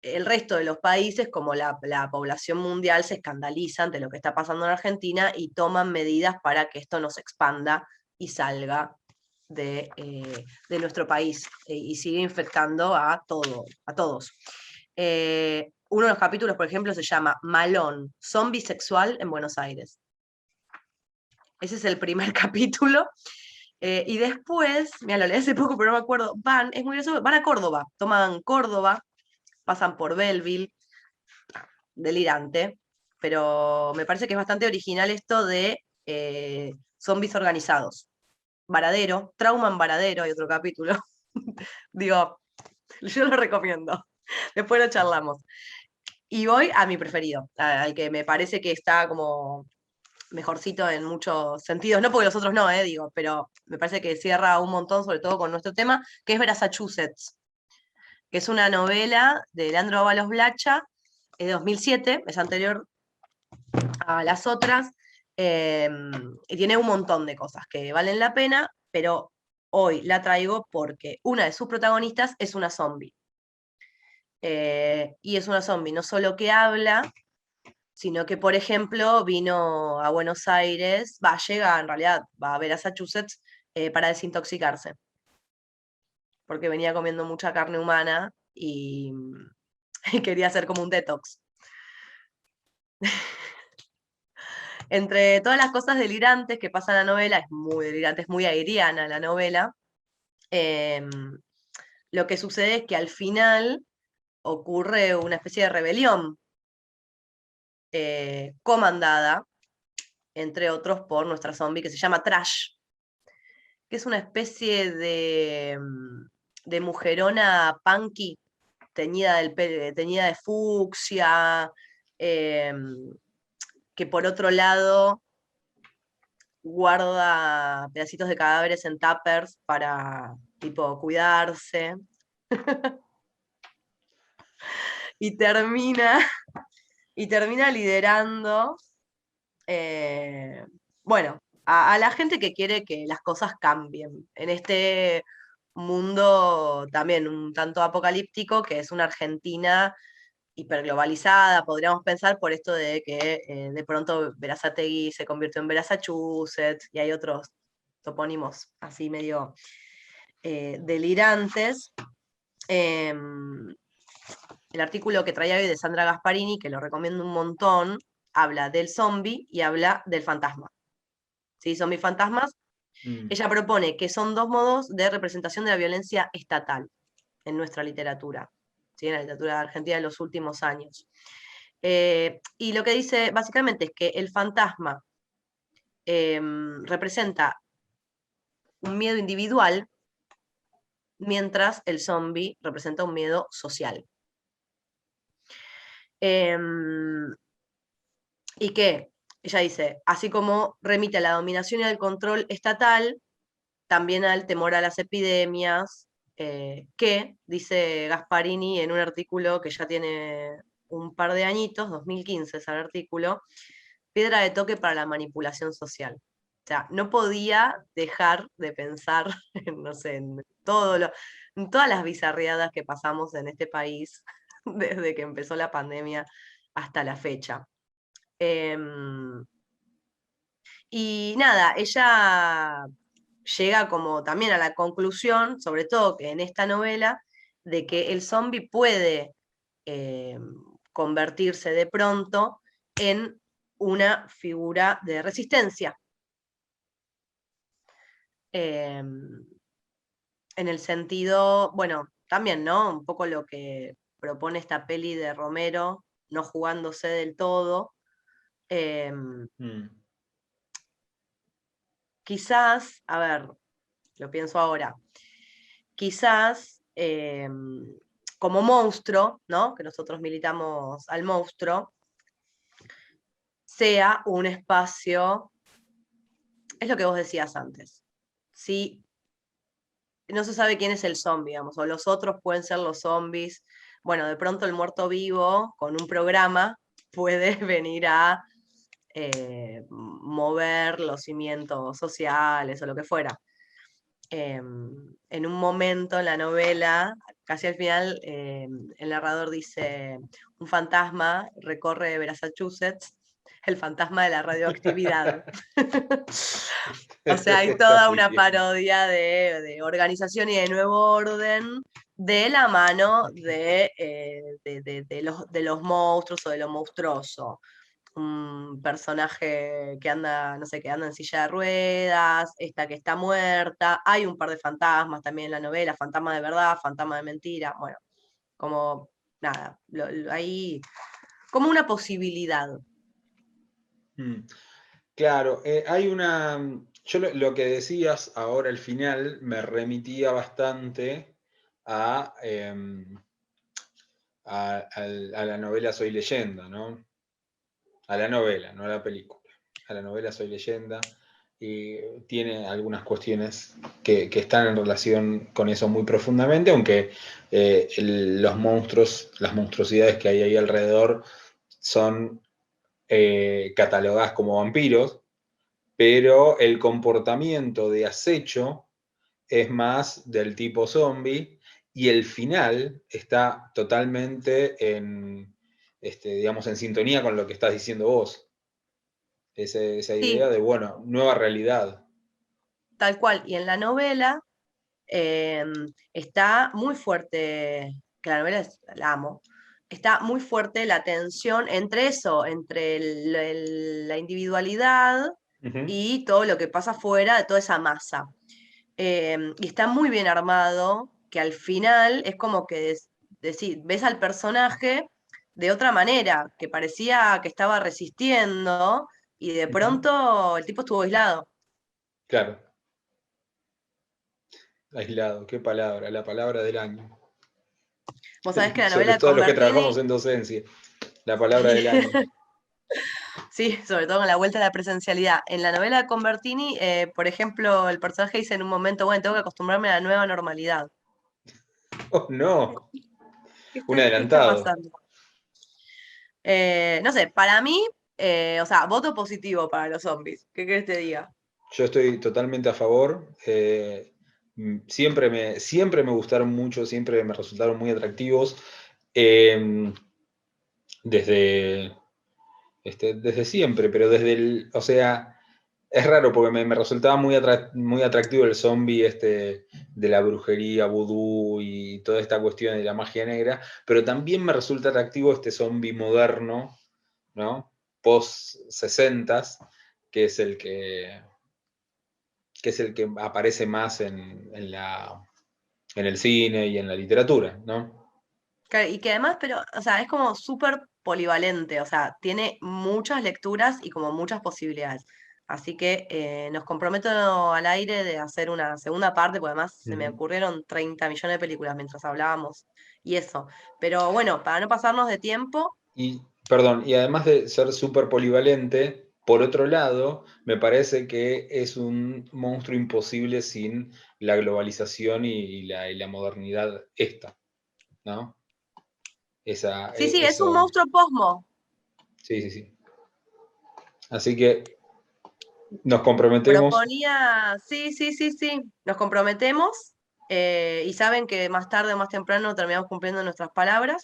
el resto de los países, como la población mundial, se escandaliza ante lo que está pasando en Argentina y toman medidas para que esto no se expanda y salga de nuestro país y sigue infectando a todos. Uno de los capítulos, por ejemplo, se llama Malón, zombie sexual en Buenos Aires. Ese es el primer capítulo. Y después, mira, lo leí hace poco, pero no me acuerdo, es muy gracioso, van a Córdoba, toman Córdoba, pasan por Belleville, delirante, pero me parece que es bastante original esto de zombies organizados. Varadero, Trauma en Varadero, hay otro capítulo. Digo, yo lo recomiendo. Después lo charlamos. Y voy a mi preferido, al que me parece que está como mejorcito en muchos sentidos, no porque los otros no, digo, pero me parece que cierra un montón, sobre todo con nuestro tema, que es Massachusetts, que es una novela de Leandro Ábalos Blacha, de 2007, es anterior a las otras, y tiene un montón de cosas que valen la pena, pero hoy la traigo porque una de sus protagonistas es una zombie. Y es una zombie no solo que habla, sino que, por ejemplo, vino a Buenos Aires, llega en realidad, va a ver a Massachusetts para desintoxicarse, porque venía comiendo mucha carne humana y quería hacer como un detox. Entre todas las cosas delirantes que pasa en la novela, es muy delirante, es muy airiana la novela, eh, lo que sucede es que al final ocurre una especie de rebelión comandada, entre otros, por nuestra zombie que se llama Trash, que es una especie de mujerona punky, teñida de fucsia, eh, que por otro lado guarda pedacitos de cadáveres en tuppers para, tipo, cuidarse. Y termina, y termina liderando, eh, bueno, a la gente que quiere que las cosas cambien. En este mundo también un tanto apocalíptico, que es una Argentina hiperglobalizada, podríamos pensar por esto de que de pronto Berazategui se convirtió en Massachusetts y hay otros topónimos así medio delirantes. El artículo que traía hoy de Sandra Gasparini, que lo recomiendo un montón, habla del zombie y habla del fantasma. ¿Sí? Zombie fantasmas. Ella propone que son 2 modos de representación de la violencia estatal en nuestra literatura, ¿sí? En la literatura argentina de los últimos años. Y lo que dice básicamente es que el fantasma representa un miedo individual, mientras el zombie representa un miedo social. Y que ella dice, así como remite a la dominación y al control estatal, también al temor a las epidemias, que, dice Gasparini en un artículo que ya tiene un par de añitos, 2015 es el artículo, piedra de toque para la manipulación social. O sea, no podía dejar de pensar, no sé, en todas las bizarriadas que pasamos en este país desde que empezó la pandemia hasta la fecha. Y nada, ella llega como también a la conclusión, sobre todo que en esta novela, de que el zombie puede eh, convertirse de pronto en una figura de resistencia. En el sentido, bueno, también, ¿no? Un poco lo que propone esta peli de Romero, no jugándose del todo. Quizás, a ver, lo pienso ahora, quizás como monstruo, ¿no? Que nosotros militamos al monstruo, sea un espacio, es lo que vos decías antes. Si no se sabe quién es el zombie, digamos, o los otros pueden ser los zombies, bueno, de pronto el muerto vivo con un programa puede venir a mover los cimientos sociales o lo que fuera. En un momento en la novela, casi al final, el narrador dice, un fantasma recorre Massachusetts, el fantasma de la radioactividad. O sea, hay Está toda muy una bien. parodia de organización y de nuevo orden de la mano de los monstruos o de lo monstruoso. Un personaje que anda, no sé, que anda en silla de ruedas, esta que está muerta, hay un par de fantasmas también en la novela, fantasma de verdad, fantasma de mentira, bueno, como nada, hay como una posibilidad. Mm. Claro, hay una. Yo lo que decías ahora al final me remitía bastante a, a la novela Soy Leyenda, ¿no? A la novela, no a la película. A la novela Soy Leyenda. Y tiene algunas cuestiones que están en relación con eso muy profundamente, aunque los monstruos, las monstruosidades que hay ahí alrededor son catalogadas como vampiros, pero el comportamiento de acecho es más del tipo zombie y el final está totalmente digamos, en sintonía con lo que estás diciendo vos. Esa idea Sí, de, bueno, nueva realidad. tal cual. Y en la novela eh, está muy fuerte, que la novela la amo, está muy fuerte la tensión entre eso, entre la individualidad Ujú. y todo lo que pasa afuera de toda esa masa. Y está muy bien armado, que al final es como que ves al personaje de otra manera, que parecía que estaba resistiendo y de Ujú. pronto el tipo estuvo aislado. Claro, aislado, qué palabra, la palabra del año. Vos sabés que la novela Sobre de todo los que trabajamos Convertini, en docencia, la palabra del año. sí, sobre todo con la vuelta a la presencialidad. En la novela de Convertini, por ejemplo, el personaje dice en un momento, bueno, tengo que acostumbrarme a la nueva normalidad. Oh, no, un Qué está adelantado. pasando? No sé, para mí, o sea, voto positivo para los zombies. ¿Qué querés que te diga? Yo estoy totalmente a favor. Siempre me gustaron mucho, siempre me resultaron muy atractivos. eh, desde, desde siempre, pero o sea, es raro porque me resultaba muy atractivo el zombie de la brujería, vudú y toda esta cuestión de la magia negra, pero también me resulta atractivo este zombie moderno, ¿no? Post 60 que es el que aparece más en el cine y en la literatura, ¿no? Claro, y que además, pero, o sea, es como súper polivalente, o sea, tiene muchas lecturas y como muchas posibilidades. Así que nos comprometo al aire de hacer una segunda parte, porque además se me Ujú. ocurrieron 30 millones de películas mientras hablábamos y eso. Pero bueno, para no pasarnos de tiempo, Perdón, y además de ser súper polivalente, por otro lado, me parece que es un monstruo imposible sin la globalización y la modernidad esta, ¿no? Sí, sí, es un Eso, monstruo posmo. sí, sí, sí. Así que nos comprometemos. Proponía, sí, sí, sí, sí, nos comprometemos y saben que más tarde o más temprano terminamos cumpliendo nuestras palabras,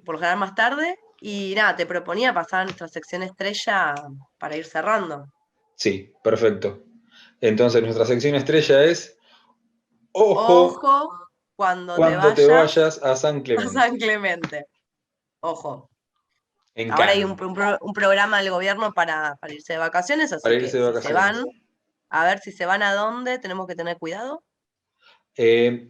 por lo general más tarde. Y nada, te proponía pasar a nuestra sección estrella para ir cerrando. Sí, perfecto. Entonces, nuestra sección estrella es Ojo Ojo cuando te cuando te vayas vayas a San a San Clemente, Clemente. Ojo. en Ahora hay Canon, un programa del gobierno para irse de vacaciones, para así que irse de si se vacaciones. van, a ver si se van a dónde, tenemos que tener cuidado. Eh,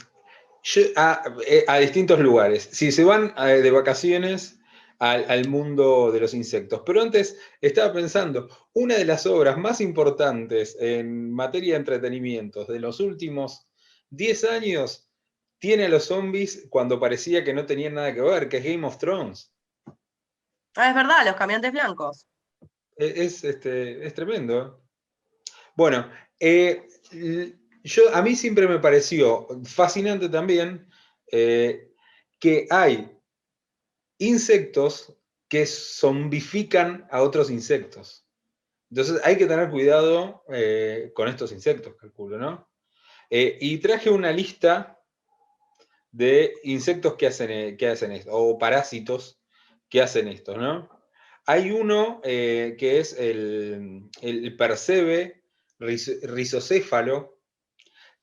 a distintos lugares. Si se van de vacaciones al mundo de los insectos. Pero antes estaba pensando, una de las obras más importantes en materia de entretenimientos de los últimos 10 años tiene a los zombies cuando parecía que no tenían nada que ver, que es Game of Thrones. Ah, es verdad, los caminantes blancos. Es tremendo. Bueno, eh, a mí siempre me pareció fascinante también que hay insectos que zombifican a otros insectos. Entonces hay que tener cuidado con estos insectos, calculo, ¿no? Y traje una lista de insectos que hacen esto, o parásitos que hacen esto, ¿no? Hay uno que es el percebe rizocéfalo,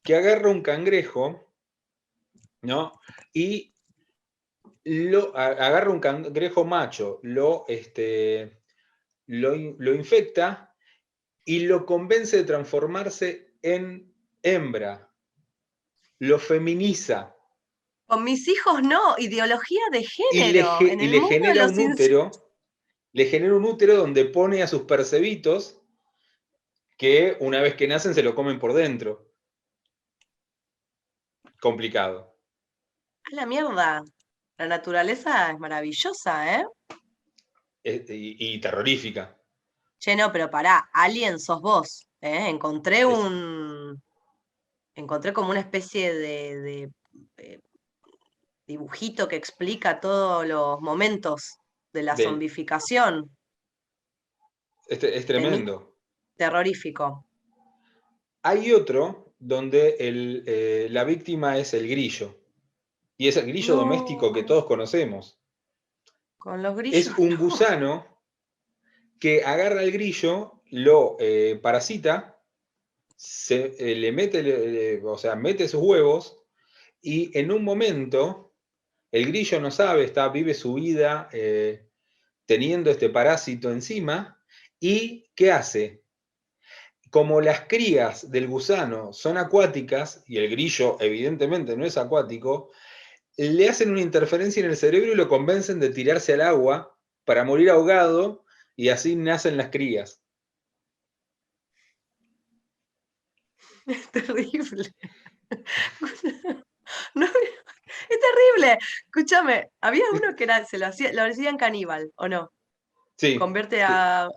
que agarra un cangrejo, ¿no? Y agarra un cangrejo macho, lo infecta y lo convence de transformarse en hembra, lo feminiza Con mis hijos no, ideología de y le, género. En y el le mundo de genera los un útero, le genera un útero donde pone a sus percebitos que una vez que nacen se lo comen por dentro. Complicado. ¡A la mierda! La naturaleza es maravillosa, ¿eh? Y terrorífica. Che, no, pero pará, Alien sos vos, ¿eh? Es, Encontré como una especie de, eh, dibujito que explica todos los momentos de la del, zombificación. es Temi- tremendo. Terrorífico. Hay otro donde la víctima es el grillo. Y es el grillo doméstico que No, todos conocemos. con los grillos Es un no. gusano que agarra al grillo, lo parasita, le mete, o sea, mete sus huevos y en un momento el grillo no sabe, vive su vida teniendo este parásito encima y ¿qué hace? Como las crías del gusano son acuáticas y el grillo evidentemente no es acuático, le hacen una interferencia en el cerebro y lo convencen de tirarse al agua para morir ahogado y así nacen las crías. Es terrible. No, es terrible. Escúchame, había uno que era, lo hacían caníbal, ¿o no? Sí, Convierte a.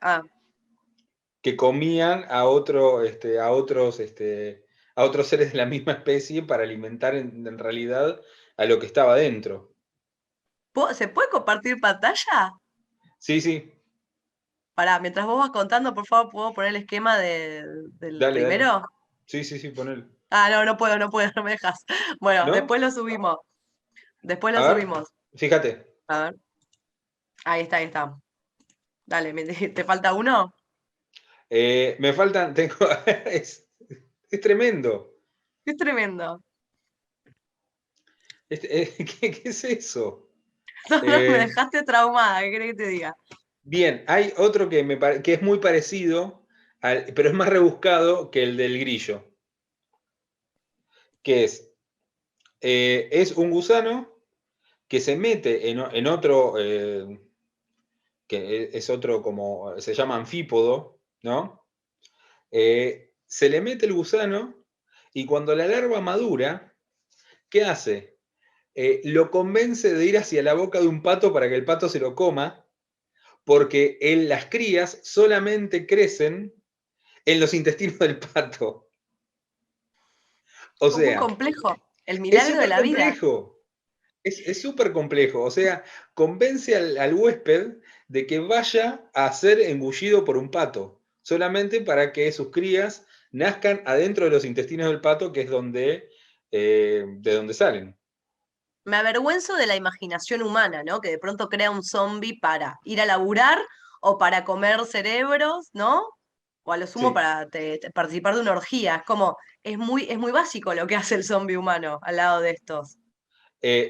que comían a otros seres de la misma especie para alimentar en realidad a lo que estaba dentro. ¿Se puede compartir pantalla? Sí, sí, Pará, mientras vos vas contando, por favor, ¿puedo poner el esquema del dale, dale. primero? Sí, sí, sí, ponelo. Ah, no, no puedo, no puedo, no me dejas. Bueno, ¿No? después lo subimos. Después lo A ver, subimos. fíjate. A ver. Ahí está, ahí está. Dale, ¿te falta uno? Me faltan, es tremendo. Es tremendo. ¿Qué es eso? No, no, me Eh, dejaste traumada, ¿qué querés que te diga? Bien, hay otro que es muy parecido, pero es más rebuscado que el del grillo, que es un gusano que se mete en otro, que es otro como, se llama anfípodo, ¿no? Se le mete el gusano y cuando la larva madura, ¿qué hace? lo convence de ir hacia la boca de un pato para que el pato se lo coma, porque las crías solamente crecen en los intestinos del pato. O Es muy sea, complejo. El es milagro de súper la vida. complejo. Es súper complejo. O sea, convence al huésped de que vaya a ser engullido por un pato, solamente para que sus crías nazcan adentro de los intestinos del pato, que es de donde salen. Me avergüenzo de la imaginación humana, ¿no? Que de pronto crea un zombie para ir a laburar o para comer cerebros, ¿no? O a lo sumo Sí, para participar de una orgía. Es muy básico lo que hace el zombie humano al lado de estos.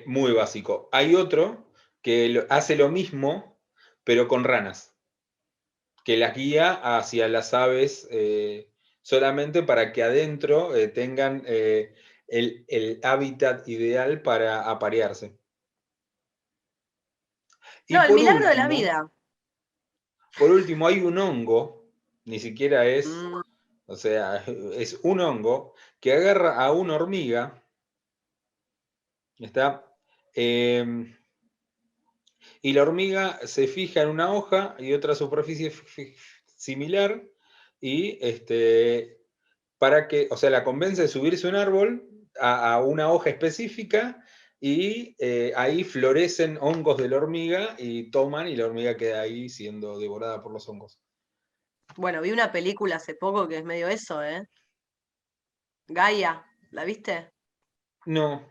muy básico. Hay otro que hace lo mismo, pero con ranas, que las guía hacia las aves solamente para que adentro tengan el hábitat ideal para aparearse. Y No, el milagro de la vida. por último, hay un hongo, ni siquiera es, Mm. o sea, es un hongo que agarra a una hormiga, ¿está? Y la hormiga se fija en una hoja y otra superficie similar y para que, o sea, la convence de subirse a un árbol, a una hoja específica y ahí florecen hongos de la hormiga y toman y la hormiga queda ahí siendo devorada por los hongos. Bueno, vi una película hace poco que es medio eso, ¿eh? Gaia, ¿la viste? No,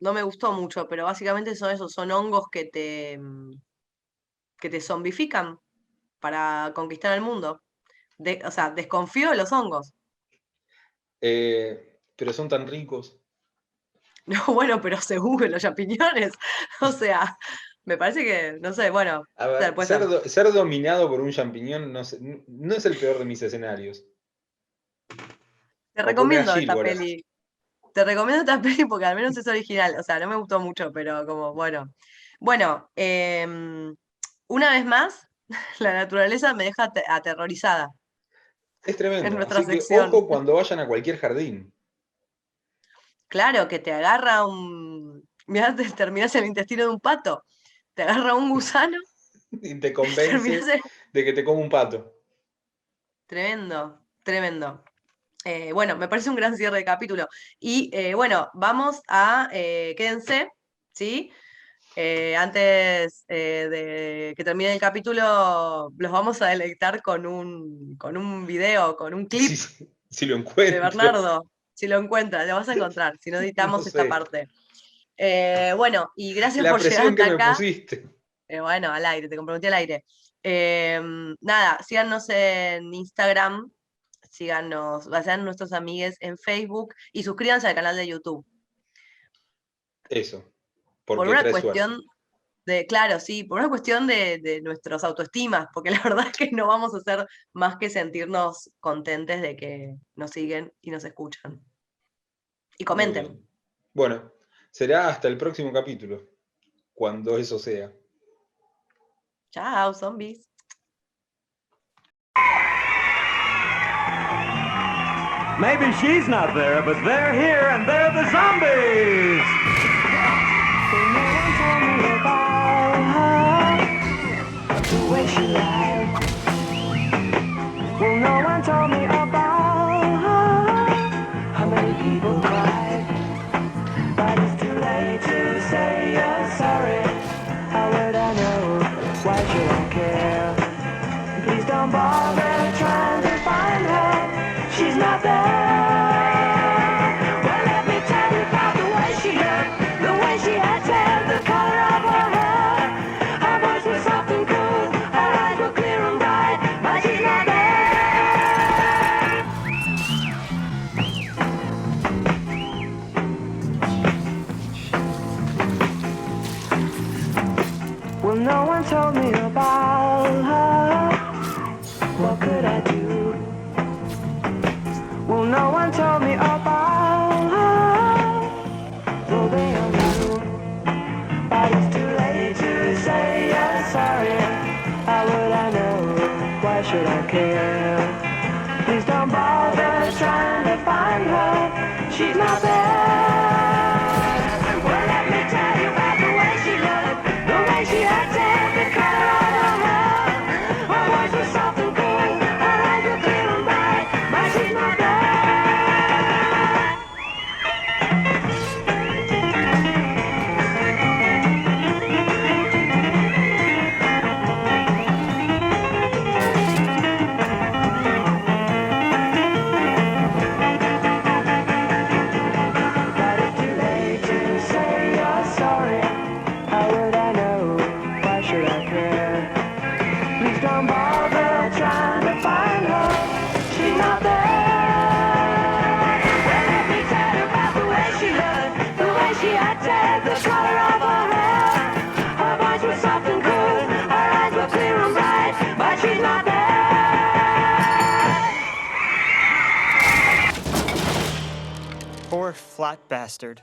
No me gustó mucho, pero básicamente son esos, son hongos que te zombifican para conquistar el mundo. O sea, desconfío de los hongos. pero son tan ricos. No, bueno, pero según los champiñones. O sea, me parece que, no sé, bueno, A puede ser, ver, puede ser. ser dominado por un champiñón no es el peor de mis escenarios. Te O por una recomiendo esta gírgola. peli. Te recomiendo esta peli porque al menos es original. O sea, no me gustó mucho, pero como, bueno. Bueno, una vez más, la naturaleza me deja aterrorizada Es en tremendo. nuestra Así que sección. ojo cuando vayan a cualquier jardín. Claro, que te agarra un. Mirá, te terminás en el intestino de un pato. Te agarra un gusano Y te y terminás convence en. de que te come un pato. Tremendo, tremendo. Bueno, me parece un gran cierre de capítulo. Y bueno, vamos a. Quédense, ¿sí? Antes de que termine el capítulo, los vamos a deleitar con un video, con un clip Si lo de encuentro. Bernardo. Si lo encuentras, lo vas a encontrar, si no No editamos esta sé. parte. Bueno, y gracias La por llegar presión que hasta me acá. pusiste. Bueno, al aire, te comprometí al aire. Nada, síganos en Instagram, síganos, sean nuestros amigues en Facebook y suscríbanse al canal de YouTube. Eso. Por Porque una trae suerte. cuestión claro, sí, por una cuestión de nuestras autoestimas, porque la verdad es que no vamos a hacer más que sentirnos contentes de que nos siguen y nos escuchan. Y Muy comenten. bien. Bueno, será hasta el próximo capítulo. Cuando eso sea. Chao, zombies. Maybe she's not there, but they're here and they're the zombies! Well, no one told me about how many people died. But it's too late to say you're sorry. How would I know? Why should I care? Please don't bother trying to find her. She's not there. Well, let me tell you about the way she looked, the way she had hair, the color of her hair. Her voice was soft and cool, her eyes were clear and bright, but she's not there. Well, no one told me about her. What could I do? Well, no one told me about her. Though they all knew. But it's too late to say you're sorry. How would I know? Why should I care? Please don't bother trying to find her. She's not there. Well, let me tell flat bastard.